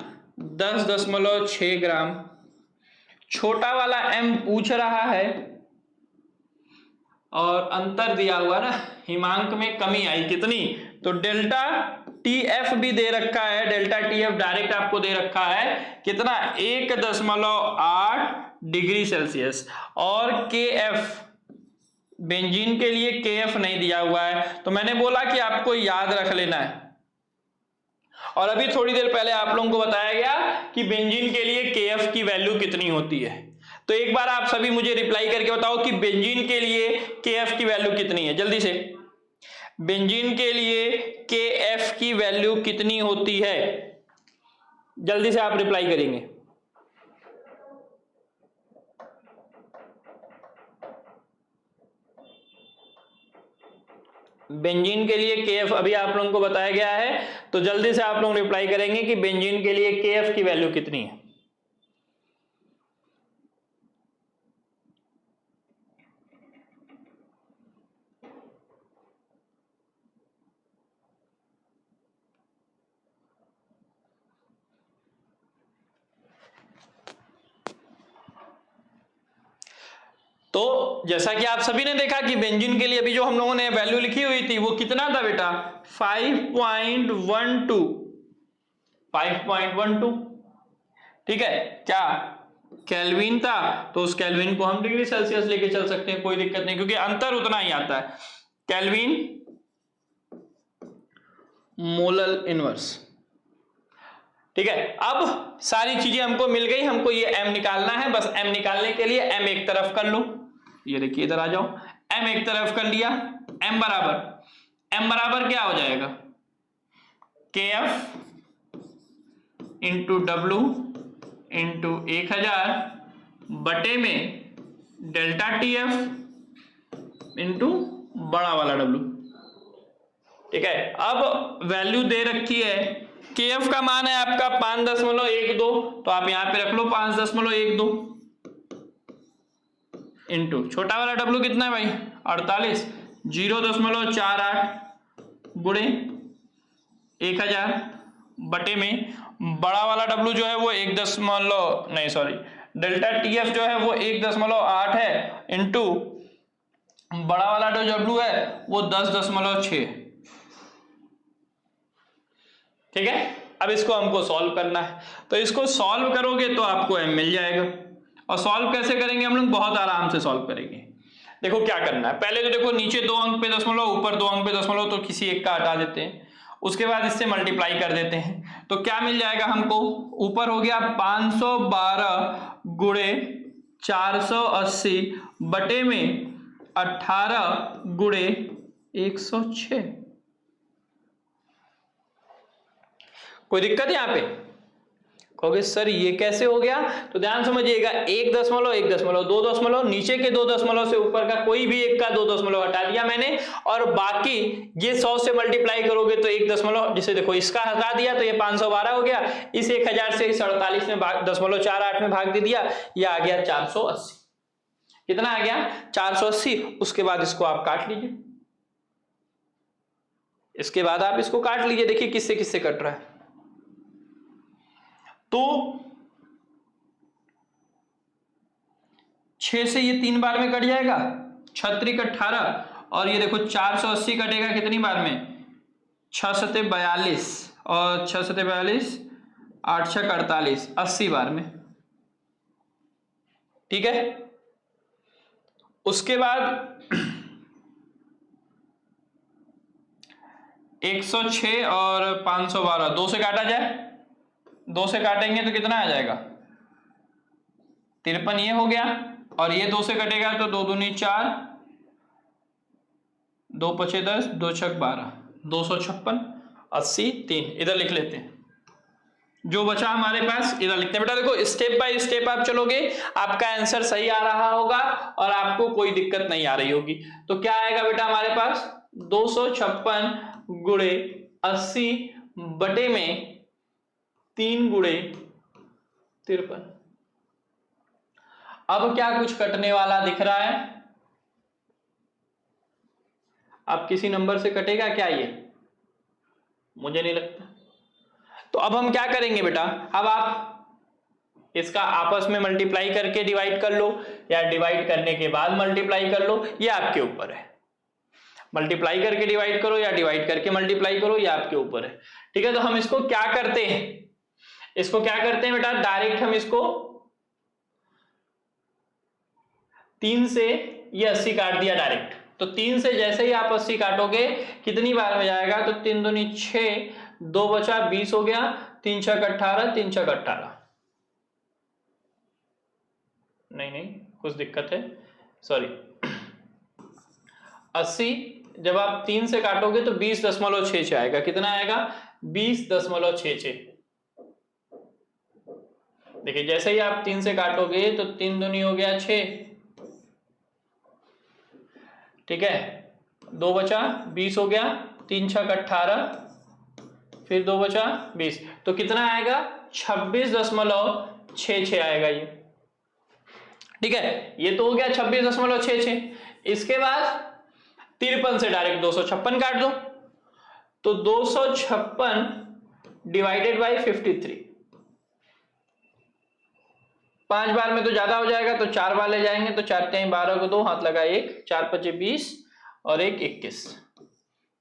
10.6 ग्राम, छोटा वाला एम पूछ रहा है और अंतर दिया हुआ ना, हिमांक में कमी आई कितनी, तो डेल्टा टीएफ भी दे रखा है। डेल्टा टीएफ डायरेक्ट आपको दे रखा है कितना, 1.8 डिग्री सेल्सियस। और केएफ बेंजीन के लिए केएफ नहीं दिया हुआ है, तो मैंने बोला कि आपको याद रख लेना है। और अभी थोड़ी देर पहले आप लोगों को बताया गया कि बेंजीन के लिए केएफ की वैल्यू कितनी होती है। तो एक बार आप सभी मुझे रिप्लाई करके बताओ कि बेंजीन के लिए केएफ की वैल्यू कितनी है, जल्दी से। बेंजीन के लिए केएफ की वैल्यू कितनी होती है, जल्दी से आप रिप्लाई करेंगे। बेंजीन के लिए केएफ अभी आप लोगों को बताया गया है, तो जल्दी से आप लोग रिप्लाई करेंगे कि बेंजीन के लिए केएफ की वैल्यू कितनी है। तो जैसा कि आप सभी ने देखा कि बेंजीन के लिए अभी जो हम लोगों ने वैल्यू लिखी हुई थी वो कितना था बेटा, 5.12। ठीक है, क्या केल्विन था, तो उस केल्विन को हम डिग्री सेल्सियस लेके चल सकते हैं, कोई दिक्कत नहीं, क्योंकि अंतर उतना ही आता है। Kelvin molal inverse. ठीक है, अब सारी चीजें हमको मिल गई, हमको ये एम निकालना है। बस एम निकालने के लिए एम एक तरफ कर लो, ये देखिए इधर आ जाओ, एम एक तरफ कर लिया। एम बराबर क्या हो जाएगा, केएफ इंटू डब्ल्यू इंटू 1000 बटे में डेल्टा टीएफ इंटू बड़ा वाला डब्ल्यू। ठीक है, अब वैल्यू दे रखी है, KF का मान है आपका 5.12, तो आप यहां पे रख लो 5.12 इंटू छोटा वाला W कितना है भाई 48, 0.48 गुणे 1000 बटे में बड़ा वाला W जो है वो 1 डेल्टा TF जो है वो 1.8 है इंटू बड़ा वाला जो W है वो 10.6। ठीक है, अब इसको हमको सॉल्व करना है, तो इसको सॉल्व करोगे तो आपको M मिल जाएगा। और सॉल्व कैसे करेंगे हम लोग, बहुत आराम से सॉल्व करेंगे। देखो क्या करना है, पहले तो देखो नीचे 2 अंक पे दशमलव, ऊपर 2 अंक पे दशमलव, तो किसी एक का हटा देते हैं, उसके बाद इससे मल्टीप्लाई कर देते हैं, तो क्या मिल जाएगा हमको, ऊपर हो गया 512 गुणे 480 बटे में 18 गुणे 106। कोई दिक्कत यहां पे? कहोगे सर ये कैसे हो गया, तो ध्यान समझिएगा, 1.1 2 दशमलव, नीचे के 2 दशमलव से ऊपर का कोई भी एक का 2 दशमलव हटा दिया मैंने, और बाकी ये 100 से मल्टीप्लाई करोगे तो 1 दशमलव, जिसे देखो इसका हटा दिया तो ये 512 हो गया, इस 1000 से 48 में 0.48 में भाग दे दिया, ये आ गया 480। कितना आ गया 480। उसके बाद इसको आप काट लीजिए, इसके बाद आप इसको काट लीजिए, देखिए किससे किससे कट रहा है, तो 6 से ये 3 बार में कट जाएगा, 6 त्रिक 18, और ये देखो 480 कटेगा कितनी बार में, 6 सते 42 और 6 सते 42, 8 6 48, 80 बार में। ठीक है, उसके बाद 106 और 512 2 से काटा जाए, 2 से काटेंगे तो कितना आ जाएगा 53, ये हो गया, और ये 2 से कटेगा तो 2 दूनी 4, 2 पचे 10, 2 छक 12, 256, 80, 3 इधर लिख लेते हैं, जो बचा हमारे पास इधर लिखते हैं। बेटा देखो स्टेप बाय स्टेप आप चलोगे, आपका आंसर सही आ रहा होगा और आपको कोई दिक्कत नहीं आ रही होगी। तो क्या आएगा बेटा हमारे पास 256 गुणे 80 बटे में 3 गुणे 53। अब क्या कुछ कटने वाला दिख रहा है, अब किसी नंबर से कटेगा क्या ये, मुझे नहीं लगता। तो अब हम क्या करेंगे बेटा, अब आप इसका आपस में मल्टीप्लाई करके डिवाइड कर लो या डिवाइड करने के बाद मल्टीप्लाई कर लो, ये आपके ऊपर है। मल्टीप्लाई करके डिवाइड करो या डिवाइड करके मल्टीप्लाई करो, ये आपके ऊपर है। ठीक है, तो हम इसको क्या करते हैं, इसको क्या करते हैं बेटा, डायरेक्ट हम इसको 3 से ये 80 काट दिया डायरेक्ट, तो 3 से जैसे ही आप 80 काटोगे कितनी बार में जाएगा, तो 3 दूनी 6, 2 बचा 20 हो गया, 3 छक 18, 3 छक 18, नहीं कुछ दिक्कत है, सॉरी 80 जब आप 3 से काटोगे तो 20.66 आएगा, कितना आएगा 20.66। देखिए जैसे ही आप 3 से काटोगे तो 3 दूनी हो गया 6, ठीक है, 2 बचा 20 हो गया, 3 छक 18, फिर 2 बचा 20, तो कितना आएगा 26.66 आएगा ये। ठीक है, ये तो हो गया 26.66। इसके बाद 53 से डायरेक्ट 256 काट दो, तो 256 डिवाइडेड बाई 53, 5 बार में तो ज्यादा हो जाएगा, तो 4 बार ले जाएंगे, तो 4 3 12 को 2 हाथ लगा 1, 4 5 20 और 1 21,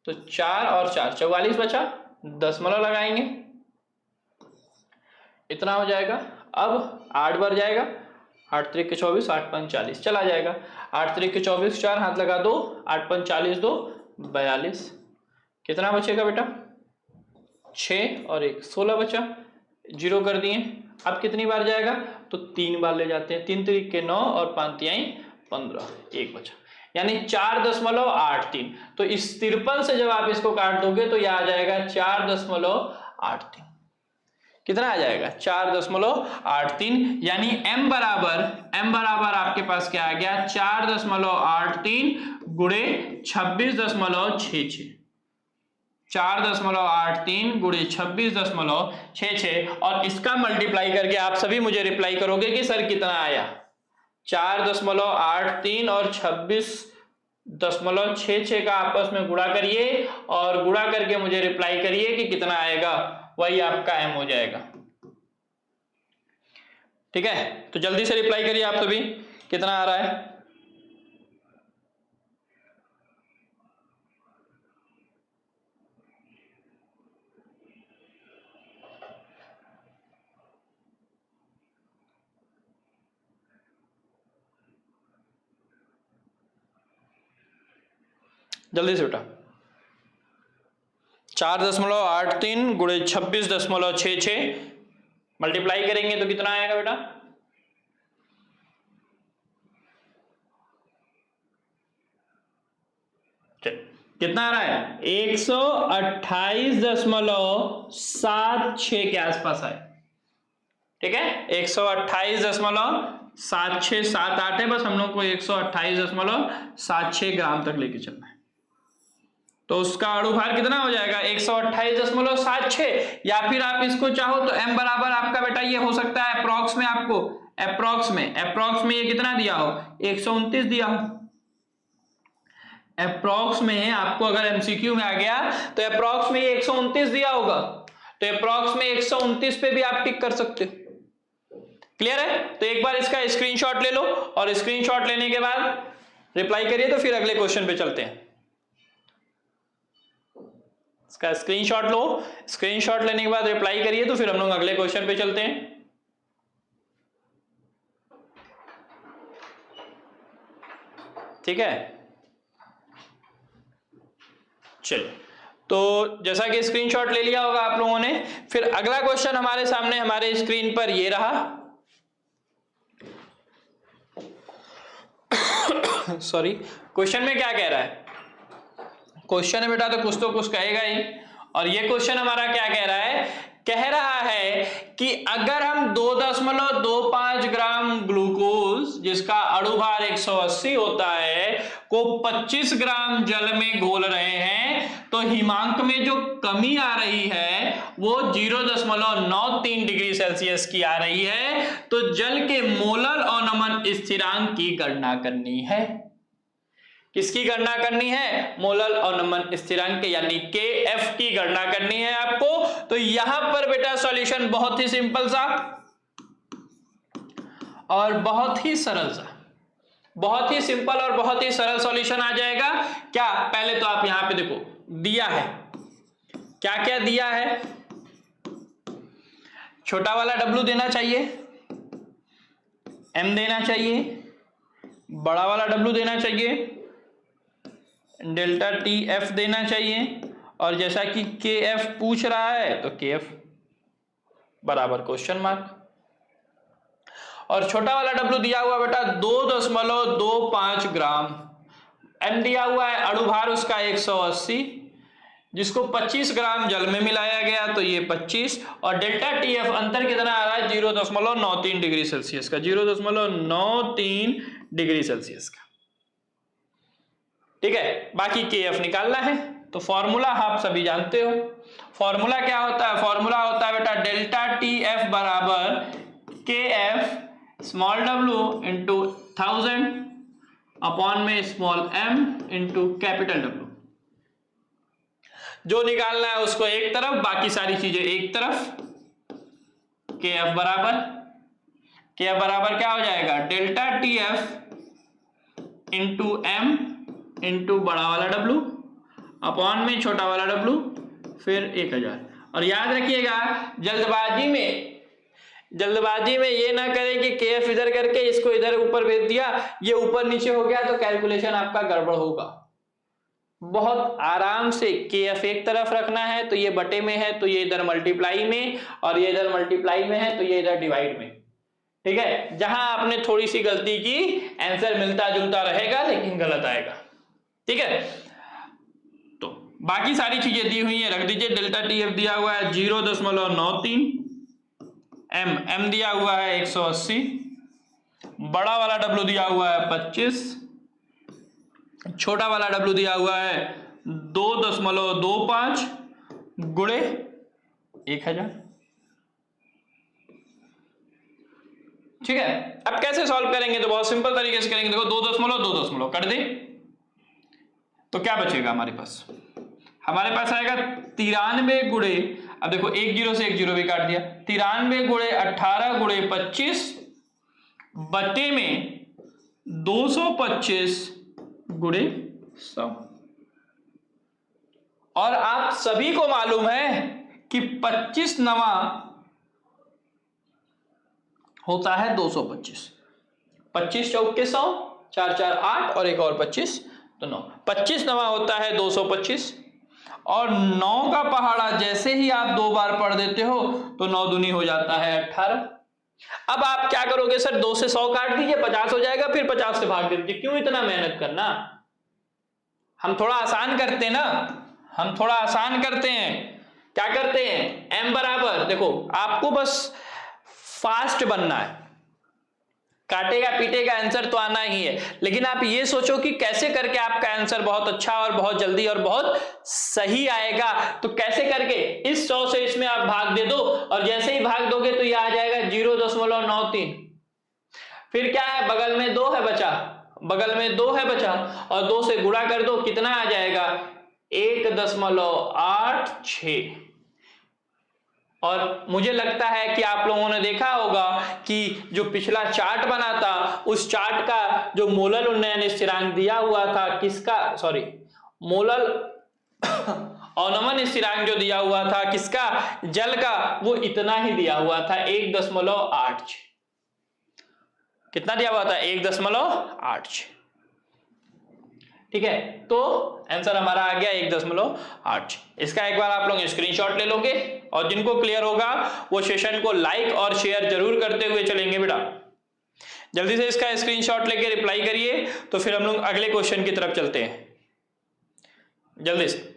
तो 4 और 4 44 बचा, दशमलव लगाएंगे, इतना हो जाएगा। अब 8 बार जाएगा, 8 त्रिक 24, 8 5 40 चला जाएगा, 8 त्रिक 24, 4 हाथ लगा 2, 8 5 40 2 42, कितना बचेगा बेटा 6 और 1 16 बचा, 0 कर दिए। अब कितनी बार जाएगा, तो 3 बार ले जाते हैं, 3 त्रिक 9 और 5 तिहाई 15, 1 बचा, यानी 4.83। तो इस 53 से जब आप इसको काट दोगे तो यह आ जाएगा 4.83, कितना आ जाएगा 4.83, यानी m बराबर आपके पास क्या आ गया 4.83 गुणे 26.66। 4.83 गुणे 26.66 और इसका मल्टीप्लाई करके आप सभी मुझे रिप्लाई करोगे कि सर कितना आया। 4.83 और 26.66 का आपस में गुणा करिए और गुणा करके मुझे रिप्लाई करिए कि कितना आएगा, वही आपका m हो जाएगा। ठीक है, तो जल्दी से रिप्लाई करिए आप सभी, कितना आ रहा है। जल्दी से बेटा। 4.83 गुणे 26.66 मल्टीप्लाई करेंगे तो कितना आएगा बेटा। कितना आ रहा है, 128.76 के आसपास आए। ठीक है, 128.7678 है, बस हम लोग को 128.76 ग्राम तक लेके चलना है। तो उसका अणुभार कितना हो जाएगा, 128.76, या फिर आप इसको चाहो तो m बराबर आपका बेटा ये हो सकता है अप्रॉक्स में, आपको अप्रॉक्स में ये कितना दिया हो, 129 दिया हो। अप्रॉक्स में आपको अगर एमसीक्यू में आ गया तो अप्रॉक्स में ये 129 दिया होगा, तो अप्रॉक्स में 129 पे भी आप टिक कर सकते हो। क्लियर है, तो एक बार इसका स्क्रीनशॉट ले लो और स्क्रीनशॉट लेने के बाद रिप्लाई करिए, तो फिर अगले क्वेश्चन पे चलते हैं। इसका स्क्रीनशॉट लो, स्क्रीनशॉट लेने के बाद रिप्लाई करिए, तो फिर हम लोग अगले क्वेश्चन पे चलते हैं। ठीक है, चलिए, तो जैसा कि स्क्रीनशॉट ले लिया होगा आप लोगों ने, फिर अगला क्वेश्चन हमारे सामने हमारे स्क्रीन पर ये रहा। सॉरी, क्वेश्चन में क्या कह रहा है, क्वेश्चन है बेटा तो कुछ कहेगा ही। और ये क्वेश्चन हमारा क्या कह रहा है, कह रहा है कि अगर हम 2.25 ग्राम ग्लूकोज जिसका अणुभार 180 होता है को 25 ग्राम जल में घोल रहे हैं, तो हिमांक में जो कमी आ रही है वो 0.93 डिग्री सेल्सियस की आ रही है। तो जल के मोलर अवनमन स्थिरांक की गणना करनी है। किसकी गणना करनी है, मोलर अवनमन स्थिरांक यानी KF की गणना करनी है आपको। तो यहां पर बेटा सॉल्यूशन बहुत ही सिंपल सा और बहुत ही सरल सा, बहुत ही सिंपल और बहुत ही सरल सॉल्यूशन आ जाएगा। क्या, पहले तो आप यहां पे देखो दिया है, क्या क्या दिया है, छोटा वाला W देना चाहिए, M देना चाहिए, बड़ा वाला W देना चाहिए, डेल्टा TF देना चाहिए, और जैसा कि KF पूछ रहा है तो KF बराबर क्वेश्चन मार्क, और छोटा वाला W दिया हुआ बेटा 2.25 ग्राम, M दिया हुआ है अणुभार उसका 180 जिसको 25 ग्राम जल में मिलाया गया तो ये 25, और डेल्टा TF अंतर कितना आ रहा है 0.93 डिग्री सेल्सियस का, 0.93 डिग्री सेल्सियस का। ठीक है, बाकी KF निकालना है। तो फॉर्मूला आप सभी जानते हो, फॉर्मूला क्या होता है, फॉर्मूला होता है बेटा डेल्टा TF बराबर KF small w into 1000 upon में small m into capital W। जो निकालना है उसको एक तरफ, बाकी सारी चीजें एक तरफ। KF बराबर क्या हो जाएगा, delta TF into m into बड़ा वाला W अपॉन में छोटा वाला W फिर 1000। और याद रखिएगा जल्दबाजी में ये ना करें कि KF इधर करके इसको इधर ऊपर भेज दिया, ये ऊपर नीचे हो गया तो कैलकुलेशन आपका गड़बड़ होगा। बहुत आराम से KF एक तरफ रखना है, तो ये बटे में है तो ये इधर मल्टीप्लाई में, और ये इधर मल्टीप्लाई में है तो ये इधर डिवाइड में। ठीक है, जहां आपने थोड़ी सी गलती की आंसर मिलता जुलता रहेगा लेकिन गलत आएगा। ठीक है, तो बाकी सारी चीजें दी हुई है रख दीजिए। डेल्टा TF दिया हुआ है 0.93, M दिया हुआ है 180, बड़ा वाला W दिया हुआ है 25, छोटा वाला W दिया हुआ है 2.25 गुणे 1000। ठीक है, अब कैसे सॉल्व करेंगे? तो बहुत सिंपल तरीके से करेंगे। देखो 2.2 कर दे तो क्या बचेगा हमारे पास? हमारे पास आएगा 93 गुणे, अब देखो 1 0 से 1 0 भी काट दिया, 93 गुणे 18 गुणे 25 बटे में 225 गुणे 100। और आप सभी को मालूम है कि 25 नवा होता है 225, 25 चौक के 100, 4 4 8 और एक और 25 तो 9, 25 नवा होता है 225 और 9 का पहाड़ा जैसे ही आप 2 बार पढ़ देते हो तो 9 दूनी हो जाता है 18। अब आप क्या करोगे सर? 2 से 100 काट दीजिए, 50 हो जाएगा, फिर 50 से भाग दे दीजिए। क्यों इतना मेहनत करना? हम थोड़ा आसान करते हैं ना, हम थोड़ा आसान करते हैं। क्या करते हैं? m बराबर, देखो आपको बस फास्ट बनना है, काटेगा पीटेगा आंसर तो आना ही है, लेकिन आप ये सोचो कि कैसे करके आपका आंसर बहुत अच्छा और बहुत जल्दी और बहुत सही आएगा। तो कैसे करके? इस 100 से इसमें आप भाग दे दो और जैसे ही भाग दोगे तो ये आ जाएगा 0.93। फिर क्या है? बगल में 2 है बचा, बगल में 2 है बचा और 2 से गुणा कर दो, कितना आ जाएगा? 1.86। और मुझे लगता है कि आप लोगों ने देखा होगा कि जो पिछला चार्ट बना था उस चार्ट का जो मोलल उन्नयन स्थिरांक दिया हुआ था, किसका, सॉरी मोलल अवनमन स्थिरांक जो दिया हुआ था किसका? जल का, वो इतना ही दिया हुआ था 1.86। कितना दिया हुआ था? 1.86। ठीक है, तो आंसर हमारा आ गया 1.8। इसका एक बार आप लोग स्क्रीनशॉट ले लोगे और जिनको क्लियर होगा वो सेशन को लाइक और शेयर जरूर करते हुए चलेंगे बेटा। जल्दी से इसका स्क्रीनशॉट लेके रिप्लाई करिए, तो फिर हम लोग अगले क्वेश्चन की तरफ चलते हैं जल्दी से।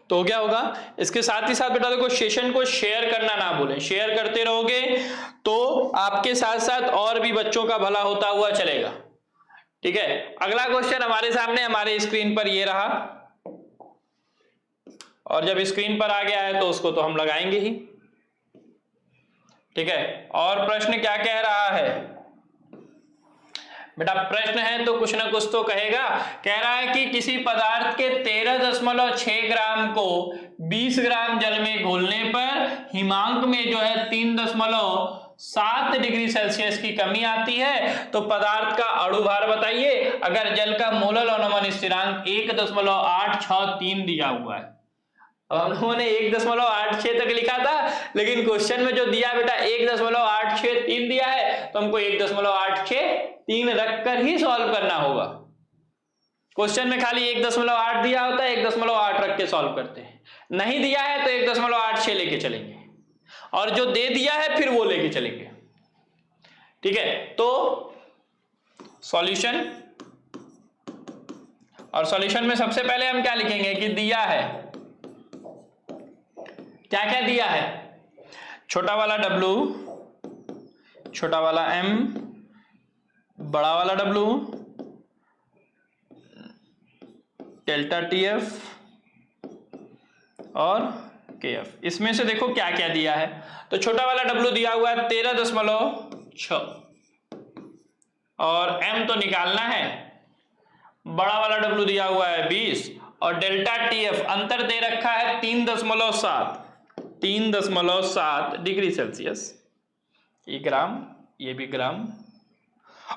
तो हो गया होगा। इसके साथ ही साथ बेटा देखो सेशन को शेयर करना ना भूलें, शेयर करते रहोगे तो आपके साथ साथ और भी बच्चों का भला होता हुआ चलेगा। ठीक है, अगला क्वेश्चन हमारे सामने हमारे स्क्रीन पर ये रहा और जब स्क्रीन पर आ गया है तो उसको तो हम लगाएंगे ही। ठीक है, और प्रश्न क्या कह रहा है बेटा? प्रश्न है तो कुछ ना कुछ तो कहेगा। कह रहा है कि किसी पदार्थ के 13.6 ग्राम को 20 ग्राम जल में घोलने पर हिमांक में जो है 3.7 डिग्री सेल्सियस की कमी आती है, तो पदार्थ का अणु भार बताइए। अगर जल का मोलल अवनमन स्थिरांक 1.863 दिया हुआ है, हम लोगों ने 1.86 तक लिखा था, लेकिन क्वेश्चन में जो दिया बेटा 1.863 दिया है, तो हमको 1.863 रखकर ही सॉल्व करना होगा। क्वेश्चन में खाली 1.8 दिया होता है, 1.8 रख के सॉल्व करते हैं। नहीं दिया है तो 1.86 लेके चलेंगे और जो दे दिया है फिर वो लेके चलेंगे। ठीक है, तो सॉल्यूशन, और सॉल्यूशन में सबसे पहले हम क्या लिखेंगे कि दिया है, क्या क्या दिया है? छोटा वाला W, छोटा वाला m, बड़ा वाला W, डेल्टा TF और KF। इसमें से देखो क्या क्या दिया है। तो छोटा वाला W दिया हुआ है 13.6 और m तो निकालना है। बड़ा वाला W दिया हुआ है 20 और डेल्टा TF अंतर दे रखा है 3.7 डिग्री सेल्सियस। ये ग्राम, ये भी ग्राम।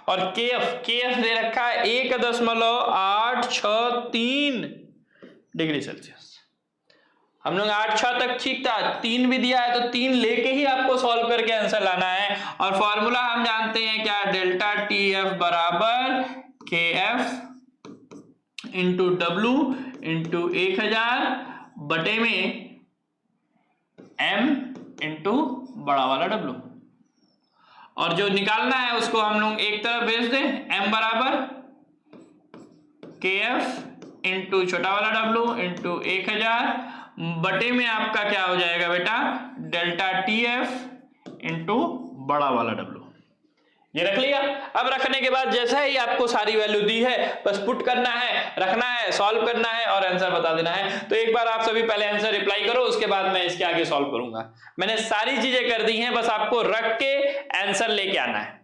और KF दे रखा है 1.863 डिग्री सेल्सियस। हम लोग 8 6 तक ठीक था, 3 भी दिया है तो 3 लेके ही आपको सॉल्व करके आंसर लाना है। और फॉर्मूला हम जानते हैं क्या, डेल्टा टी एफ बराबर के एफ इंटू डब्लू इंटू 1000 बटे में m इंटू बड़ा वाला w। और जो निकालना है उसको हम लोग एक तरफ भेज दें, m बराबर के एफ इंटू छोटा वाला w इंटू 1000 बटे में आपका क्या हो जाएगा बेटा, डेल्टा टी एफ इंटू बड़ा वाला w। ये रख लिया। अब रखने के बाद जैसा ही आपको सारी वैल्यू दी है बस पुट करना है, रखना है, सॉल्व करना है और आंसर बता देना है। तो एक बार आप सभी पहले आंसर रिप्लाई करो, उसके बाद मैं इसके आगे सॉल्व करूंगा। मैंने सारी चीजें कर दी हैं, बस आपको रख के आंसर लेके आना है।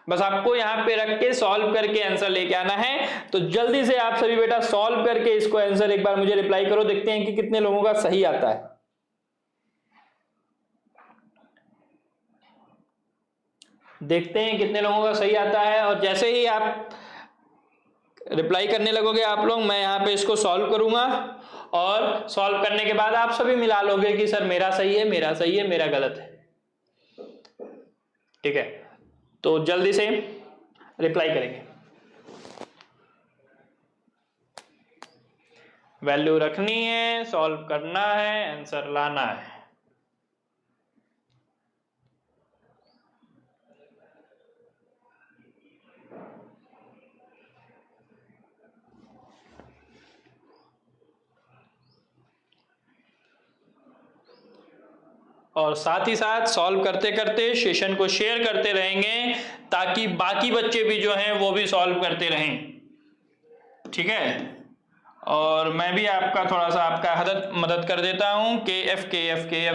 बस आपको यहां पे रख के सॉल्व करके आंसर लेके आना है। तो जल्दी से आप सभी बेटा सॉल्व करके इसको आंसर एक बार मुझे रिप्लाई करो, देखते हैं कि कितने लोगों का सही आता है। देखते हैं कितने लोगों का सही आता है। और जैसे ही आप रिप्लाई करने लगोगे आप लोग, मैं यहाँ पे इसको सॉल्व करूंगा और सॉल्व करने के बाद आप सभी मिला लोगे कि सर मेरा सही है, मेरा सही है, मेरा गलत है। ठीक है, तो जल्दी से रिप्लाई करेंगे। वैल्यू रखनी है, सॉल्व करना है, आंसर लाना है। और साथ ही साथ सॉल्व करते करते सेशन को शेयर करते रहेंगे ताकि बाकी बच्चे भी जो हैं वो भी सॉल्व करते रहें। ठीक है, और मैं भी आपका थोड़ा सा आपका मदद कर देता हूं। के एफ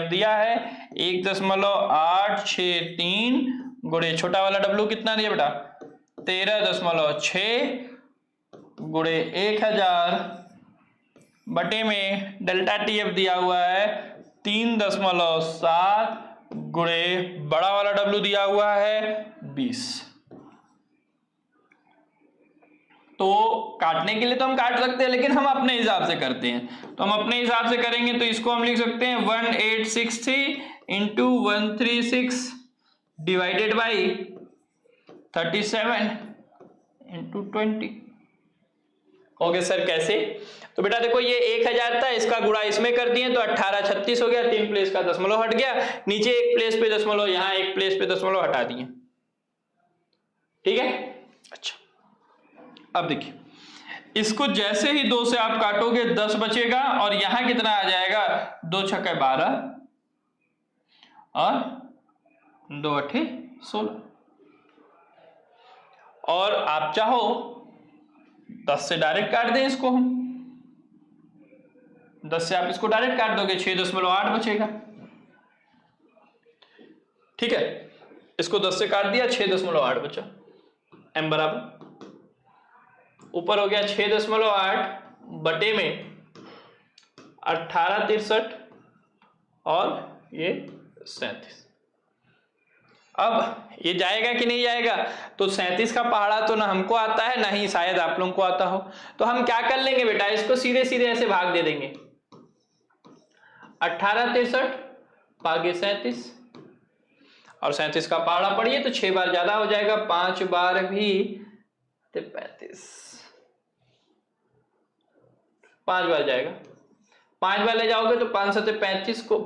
दिया है 1.863 गुणे छोटा वाला डब्लू कितना दिया बेटा, 13.6 गुणे 1000 बटे में डेल्टा टी एफ दिया हुआ है 3.7 गुणे बड़ा वाला डब्लू दिया हुआ है 20। तो काटने के लिए तो हम काट सकते हैं, लेकिन हम अपने हिसाब से करते हैं। तो हम अपने हिसाब से करेंगे तो इसको हम लिख सकते हैं 1863 into 136 divided by 37 into 20। Okay sir कैसे? तो बेटा देखो ये 1000 था, इसका गुणा इसमें कर दिए तो 1836 हो गया, 3 प्लेस का दशमलव हट गया, नीचे एक प्लेस पे दशमलव, यहाँ एक प्लेस पे दशमलव हटा दिए। ठीक है, अच्छा अब देखिए इसको जैसे ही 2 से आप काटोगे 10 बचेगा और यहां कितना आ जाएगा, 2 छक्के 12 और 2 अट्ठे 16। और आप चाहो 10 से डायरेक्ट काट दें इसको, हम 10 से आप इसको डायरेक्ट काट दोगे 6.8 बचेगा। ठीक है, इसको 10 से काट दिया 6.8 बचा, m बराबर ऊपर हो गया 6.8 बटे में 1863 और ये 37। अब ये जाएगा कि नहीं जाएगा, तो 37 का पहाड़ा तो ना हमको आता है ना ही शायद आप लोगों को आता हो। तो हम क्या कर लेंगे बेटा, इसको सीधे सीधे ऐसे भाग दे देंगे, 1863 भागे 37 और 37 का पहाड़ा पढ़िए तो 6 बार ज्यादा हो जाएगा, 5 बार भी 35, 5 बार जाएगा, 5 बार ले जाओगे तो 5 से 35 को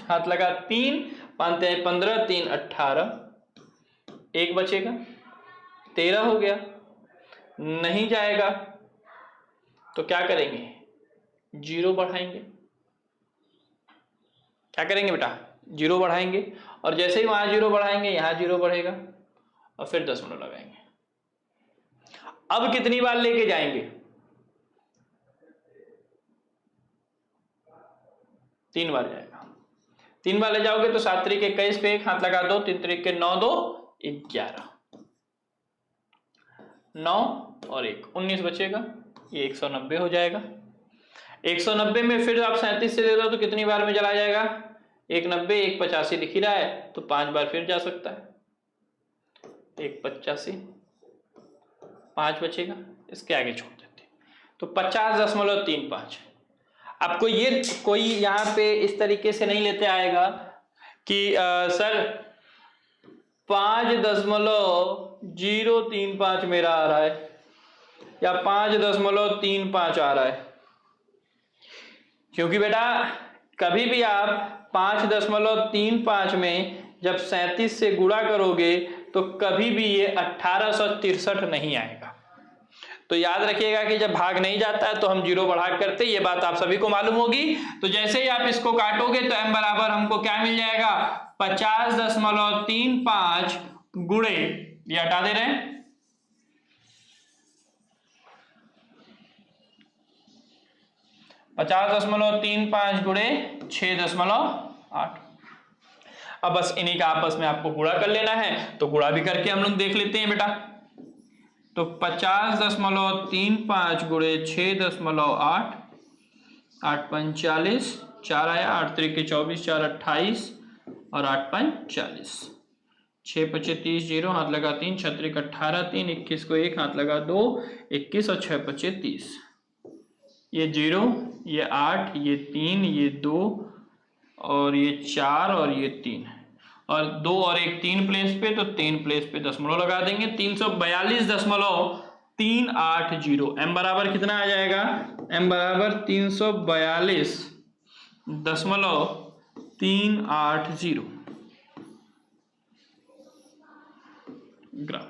हाथ लगा 3, 5 15, 3 18, एक बचेगा 13 हो गया, नहीं जाएगा तो क्या करेंगे, 0 बढ़ाएंगे। क्या करेंगे बेटा, 0 बढ़ाएंगे और जैसे ही वहां 0 बढ़ाएंगे यहां 0 बढ़ेगा और फिर दशमलव लगाएंगे। अब कितनी बार लेके जाएंगे, 3 बार जाएगा। 3 बार ले जाओगे तो 7 त्रिक 21 पे एक हाथ लगा दो, 3 त्रिक 9 2 11, 9 और 1 19 बचेगा, ये 190 हो जाएगा। 190 में फिर आप 37 से ले दो तो कितनी बार में चला जाएगा, 190, 185 लिख ही रहा है तो 5 बार फिर जा सकता है, 185, 5 बचेगा, इसके आगे छोड़ देते तो 50.35। आपको ये कोई यहाँ पे इस तरीके से नहीं लेते आएगा कि सर 5.035 मेरा आ रहा है या 5.35 आ रहा है, क्योंककि बेटा कभी भी आप 5.35 में जब 37 से गुणा करोगे तो कभी भी ये 1863 नहीं आएगा। तो याद रखिएगा कि जब भाग नहीं जाता है तो हम जीरो बढ़ा करते, ये बात आप सभी को मालूम होगी। तो जैसे ही आप इसको काटोगे तो m बराबर हमको क्या मिल जाएगा, 50.35 गुणे, ये हटा दे रहे हैं, 50.35 गुणे 6.8। अब बस इन्हीं का आपस में आपको गुणा कर लेना है, तो गुणा भी करके हम लोग देख लेते हैं बेटा। तो 50.35 गुणे 6.8, 8 5 40, 4 आया, 8 3 24, 4 28 और 8 5 40, 6 5 30, 0 हाथ लगा 3, 6 3 18, 3 21 को 1 हाथ लगा 2, 21 और 6 5 30, ये 0, ये 8, ये 3, ये 2 और ये 4 और ये 3 और 2 और 1 3 प्लेस पे, तो 3 प्लेस पे दशमलव लगा देंगे, 342.380। m बराबर कितना आ जाएगा, m बराबर 342.380 ग्राम।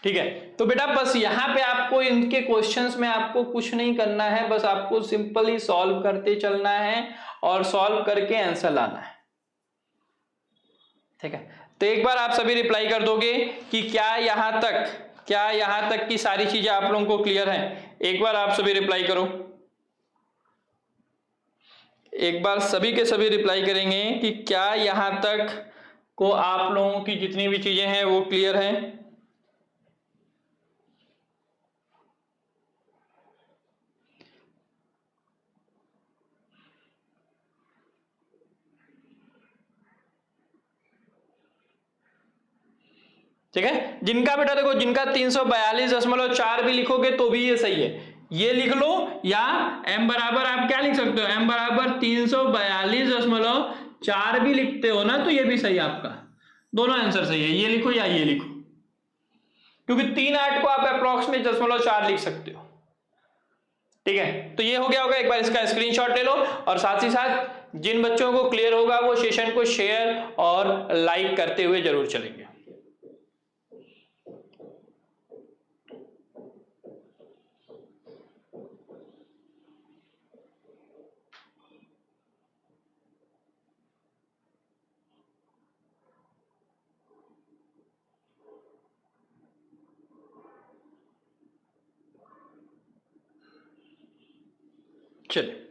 ठीक है, तो बेटा बस यहाँ पे आपको इनके क्वेश्चंस में आपको कुछ नहीं करना है, बस आपको सिंपली सॉल्व करते चलना है और सॉल्व करके आंसर लाना है। ठीक है, तो एक बार आप सभी रिप्लाई कर दोगे कि क्या यहाँ तक की सारी चीजें आप लोगों को क्लियर हैं। एक बार आप सभी रिप्लाई करो, एक बार सभी के सभी रिप्लाई करेंगे कि क्या यहाँ तक को आप लोगों की जितनी भी चीजें हैं वो क्लियर हैं। ठीक है, जिनका बेटा देखो, जिनका 342.4 भी लिखोगे तो भी ये सही है, ये लिख लो, या m बराबर आप क्या लिख सकते हो, m बराबर 342.4 भी लिखते हो ना तो ये भी सही है आपका, दोनों आंसर सही है, ये लिखो या ये लिखो, क्योंकि 3.8 को आप अप्रॉक्स में 0.4 लिख सकते हो। ठीक है, तो ये हो गया होगा, एक बार इसका स्क्रीनशॉट ले लो और साथ ही साथ जिन बच्चों को क्लियर होगा वो सेशन को शेयर और लाइक करते हुए जरूर चलेंगे। चलिए,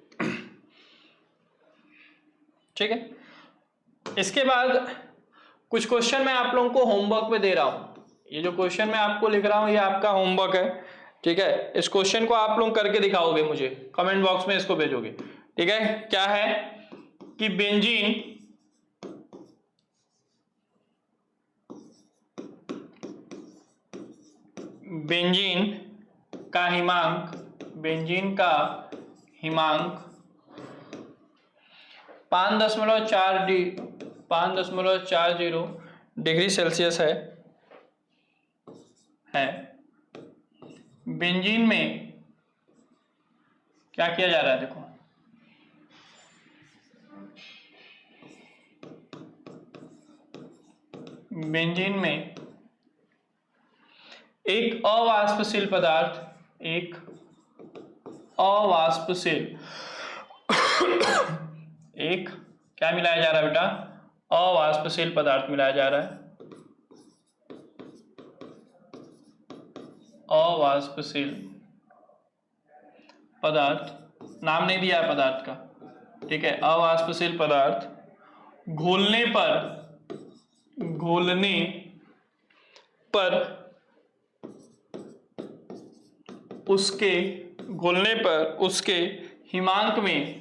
ठीक है, इसके बाद कुछ क्वेश्चन मैं आप लोगों को होमवर्क में दे रहा हूं। ये जो क्वेश्चन मैं आपको लिख रहा हूं ये आपका होमवर्क है। ठीक है, इस क्वेश्चन को आप लोग करके दिखाओगे, मुझे कमेंट बॉक्स में इसको भेजोगे। ठीक है, क्या है कि बेंजीन का हिमांक 5.40 डिग्री सेल्सियस है। बेंजीन में क्या किया जा रहा है, देखो, बेंजीन में एक अवाष्पशील पदार्थ, एक क्या मिलाया जा रहा है बेटा, अवाष्पशील पदार्थ मिलाया जा रहा है, अवाष्पशील पदार्थ, नाम नहीं दिया है पदार्थ का। ठीक है, अवाष्पशील पदार्थ घोलने पर उसके हिमांक में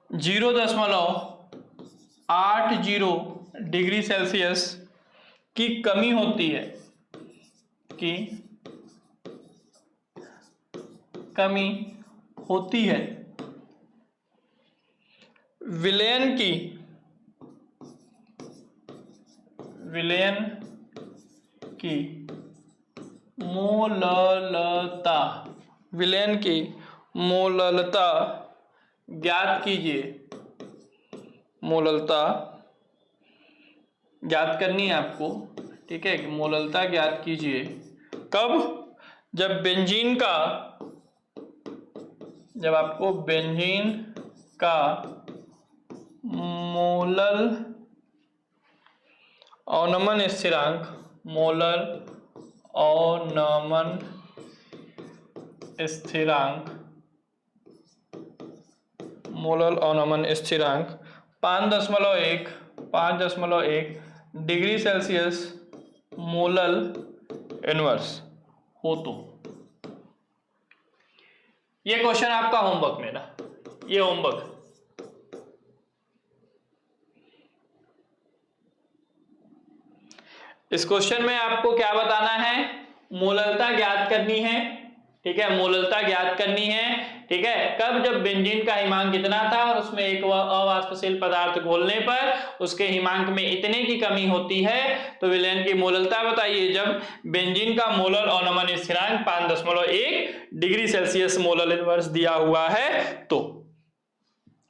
0.80 डिग्री सेल्सियस की कमी होती है, की कमी होती है, विलयन की मोललता, विलयन की मोललता ज्ञात कीजिए। मोललता ज्ञात करनी है आपको, ठीक है। मोललता ज्ञात कीजिए कब? जब आपको बेंजीन का मोलल अवनमन स्थिरांक, मोलर अवनमन स्थिरांक, मोलर अवनमन स्थिरांक 5.1 डिग्री सेल्सियस मोलल इनवर्स हो तो। ये क्वेश्चन आपका होमवर्क मेरा, ये होमवर्क। इस क्वेश्चन में आपको क्या बताना है? मोललता ज्ञात करनी है, ठीक है। मोललता ज्ञात करनी है, ठीक है। कब? जब बेंजीन का हिमांक कितना था और उसमें एक अवाष्पशील पदार्थ घोलने पर उसके हिमांक में इतने की कमी होती है, तो विलयन की मोललता बताइए। जब बेंजीन का मोलर अवनमन स्थिरांक 5.1 डिग्री सेल्सियस मोलर इनवर्स दिया हुआ है। तो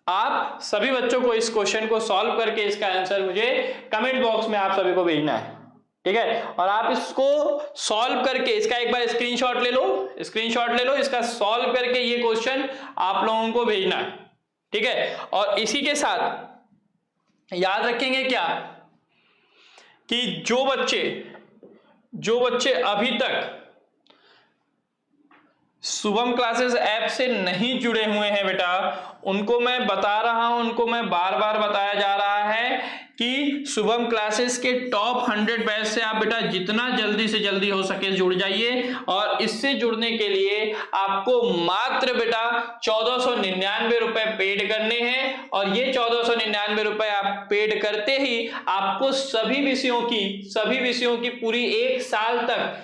आप सभी बच्चों को इस क्वेश्चन को सॉल्व करके इसका आंसर मुझे कमेंट बॉक्स में आप सभी को भेजना है, ठीक है। और आप इसको सॉल्व करके इसका एक बार स्क्रीनशॉट ले लो, इसका सॉल्व करके ये क्वेश्चन आप लोगों को भेजना है, ठीक है। और इसी के साथ याद रखेंगे क्या कि जो बच्चे अभी तक शुभम क्लासेस ऐप से नहीं जुड़े हुए हैं बेटा, उनको मैं बता रहा हूं, उनको मैं बार बार बताया जा रहा है कि शुभम क्लासेस के टॉप 100 बैच से आप बेटा जितना जल्दी से जल्दी हो सके जुड़ जाइए। और इससे जुड़ने के लिए आपको मात्र बेटा 1499 रुपए पेड करने हैं। और ये 1499 रुपए आप पेड करते ही आपको सभी विषयों की पूरी एक साल तक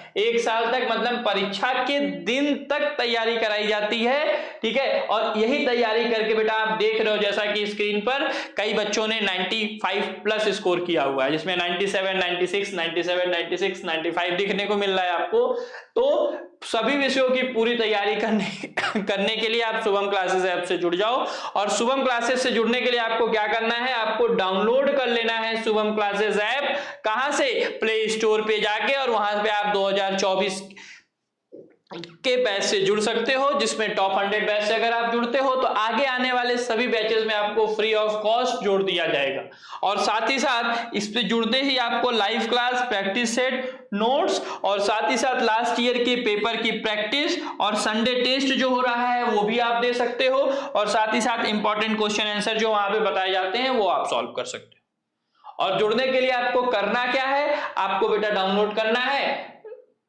मतलब परीक्षा के दिन तक तैयारी कराई जाती है, ठीक है। और यही तैयारी करके बेटा आप देख रहे हो जैसा कि स्क्रीन पर कई बच्चों ने 95 प्लस स्कोर किया हुआ है, जिसमें 97, 96, 97, 96, 95 दिखने को मिल रहा है आपको। तो सभी विषयों की पूरी तैयारी करने के लिए आप शुभम क्लासेस ऐप से जुड़ जाओ। और शुभम क्लासेस से जुड़ने के लिए आपको क्या करना है? आपको डाउनलोड कर लेना है शुभम क्लासेस ऐप। कहां से? प्ले स्टोर पे जाके, और वहां पे आप 2024 के बैच से जुड़ सकते हो, जिसमें टॉप 100 बैच से अगर आप जुड़ते हो तो आगे आने वाले सभी बैचेस में आपको फ्री ऑफ कॉस्ट जोड़ दिया जाएगा। और साथ ही साथ इस पे जुड़ते ही आपको live class, practice set, notes और साथ ही साथ लास्ट ईयर के पेपर की प्रैक्टिस और संडे टेस्ट जो हो रहा है वो भी आप दे सकते हो। और साथ ही साथ इंपॉर्टेंट क्वेश्चन आंसर जो वहां पे बताए जाते हैं वो आप सॉल्व कर सकते हो। और जुड़ने के लिए आपको करना क्या है? आपको बेटा डाउनलोड करना है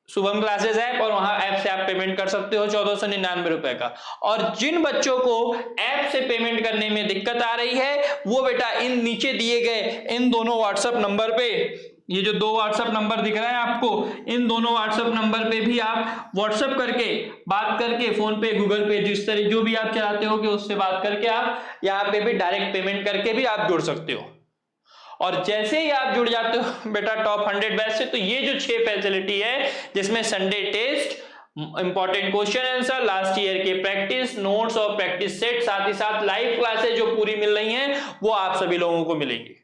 शुभम क्लासेस ऐप, और वहां ऐप से आप पेमेंट कर सकते हो 1499 रुपए का। और जिन बच्चों को ऐप से पेमेंट करने में दिक्कत आ रही है वो बेटा इन नीचे दिए गए इन दोनों व्हाट्सएप नंबर पे, ये जो 2 व्हाट्सएप नंबर दिख रहा है आपको, इन दोनों व्हाट्सएप नंबर पे भी आप व्हाट्सएप करके बात करके, फोन पे, गूगल पे, जिस तरह जो भी आप चलाते हो कि उससे बात करके आप यहाँ पे भी डायरेक्ट पेमेंट करके भी आप जुड़ सकते हो। और जैसे ही आप जुड़ जाते हो बेटा टॉप 100 बैच से, तो ये जो 6 फैसिलिटी है जिसमें Sunday test, important question answer, last year के प्रैक्टिस नोट्स और प्रैक्टिस सेट, साथ ही साथ लाइव क्लासेस जो पूरी मिल रही हैं वो आप सभी लोगों को मिलेंगी,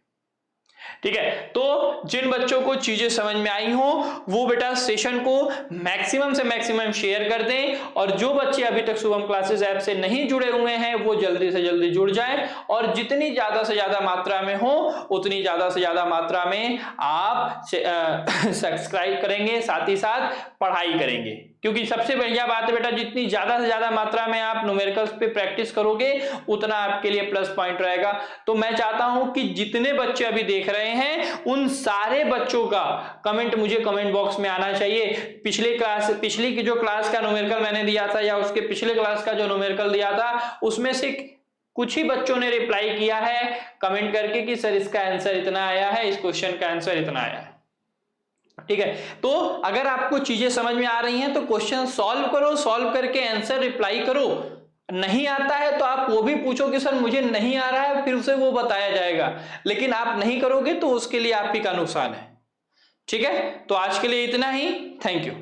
ठीक है। तो जिन बच्चों को चीजें समझ में आई हो वो बेटा सेशन को मैक्सिमम से मैक्सिमम शेयर कर दें। और जो बच्चे अभी तक शुभम क्लासेस ऐप से नहीं जुड़े हुए हैं वो जल्दी से जल्दी जुड़ जाएं। और जितनी ज्यादा से ज्यादा मात्रा में हो उतनी ज्यादा से ज्यादा मात्रा में आप सब्सक्राइब करेंगे, साथ ही साथ पढ़ाई करेंगे। क्योंकि सबसे बढ़िया बात है बेटा, जितनी ज्यादा से ज्यादा मात्रा में आप न्यूमेरिकल्स पे प्रैक्टिस करोगे उतना आपके लिए प्लस पॉइंट रहेगा। तो मैं चाहता हूं कि जितने बच्चे अभी देख रहे हैं उन सारे बच्चों का कमेंट मुझे कमेंट बॉक्स में आना चाहिए। पिछली की जो क्लास का न्यूमेरिकल मैंने दिया था या उसके पिछले क्लास का जो न्यूमेरिकल दिया था उसमें से कुछ ही बच्चों ने रिप्लाई किया है कमेंट करके कि सर इसका आंसर इतना आया है, इस क्वेश्चन का आंसर इतना आया है। ठीक है, तो अगर आपको चीजें समझ में आ रही हैं तो क्वेश्चन सॉल्व करो, सॉल्व करके आंसर रिप्लाई करो। नहीं आता है तो आप वो भी पूछो कि सर मुझे नहीं आ रहा है, फिर उसे वो बताया जाएगा। लेकिन आप नहीं करोगे तो उसके लिए आप ही का नुकसान है। ठीक है, तो आज के लिए इतना ही। Thank you.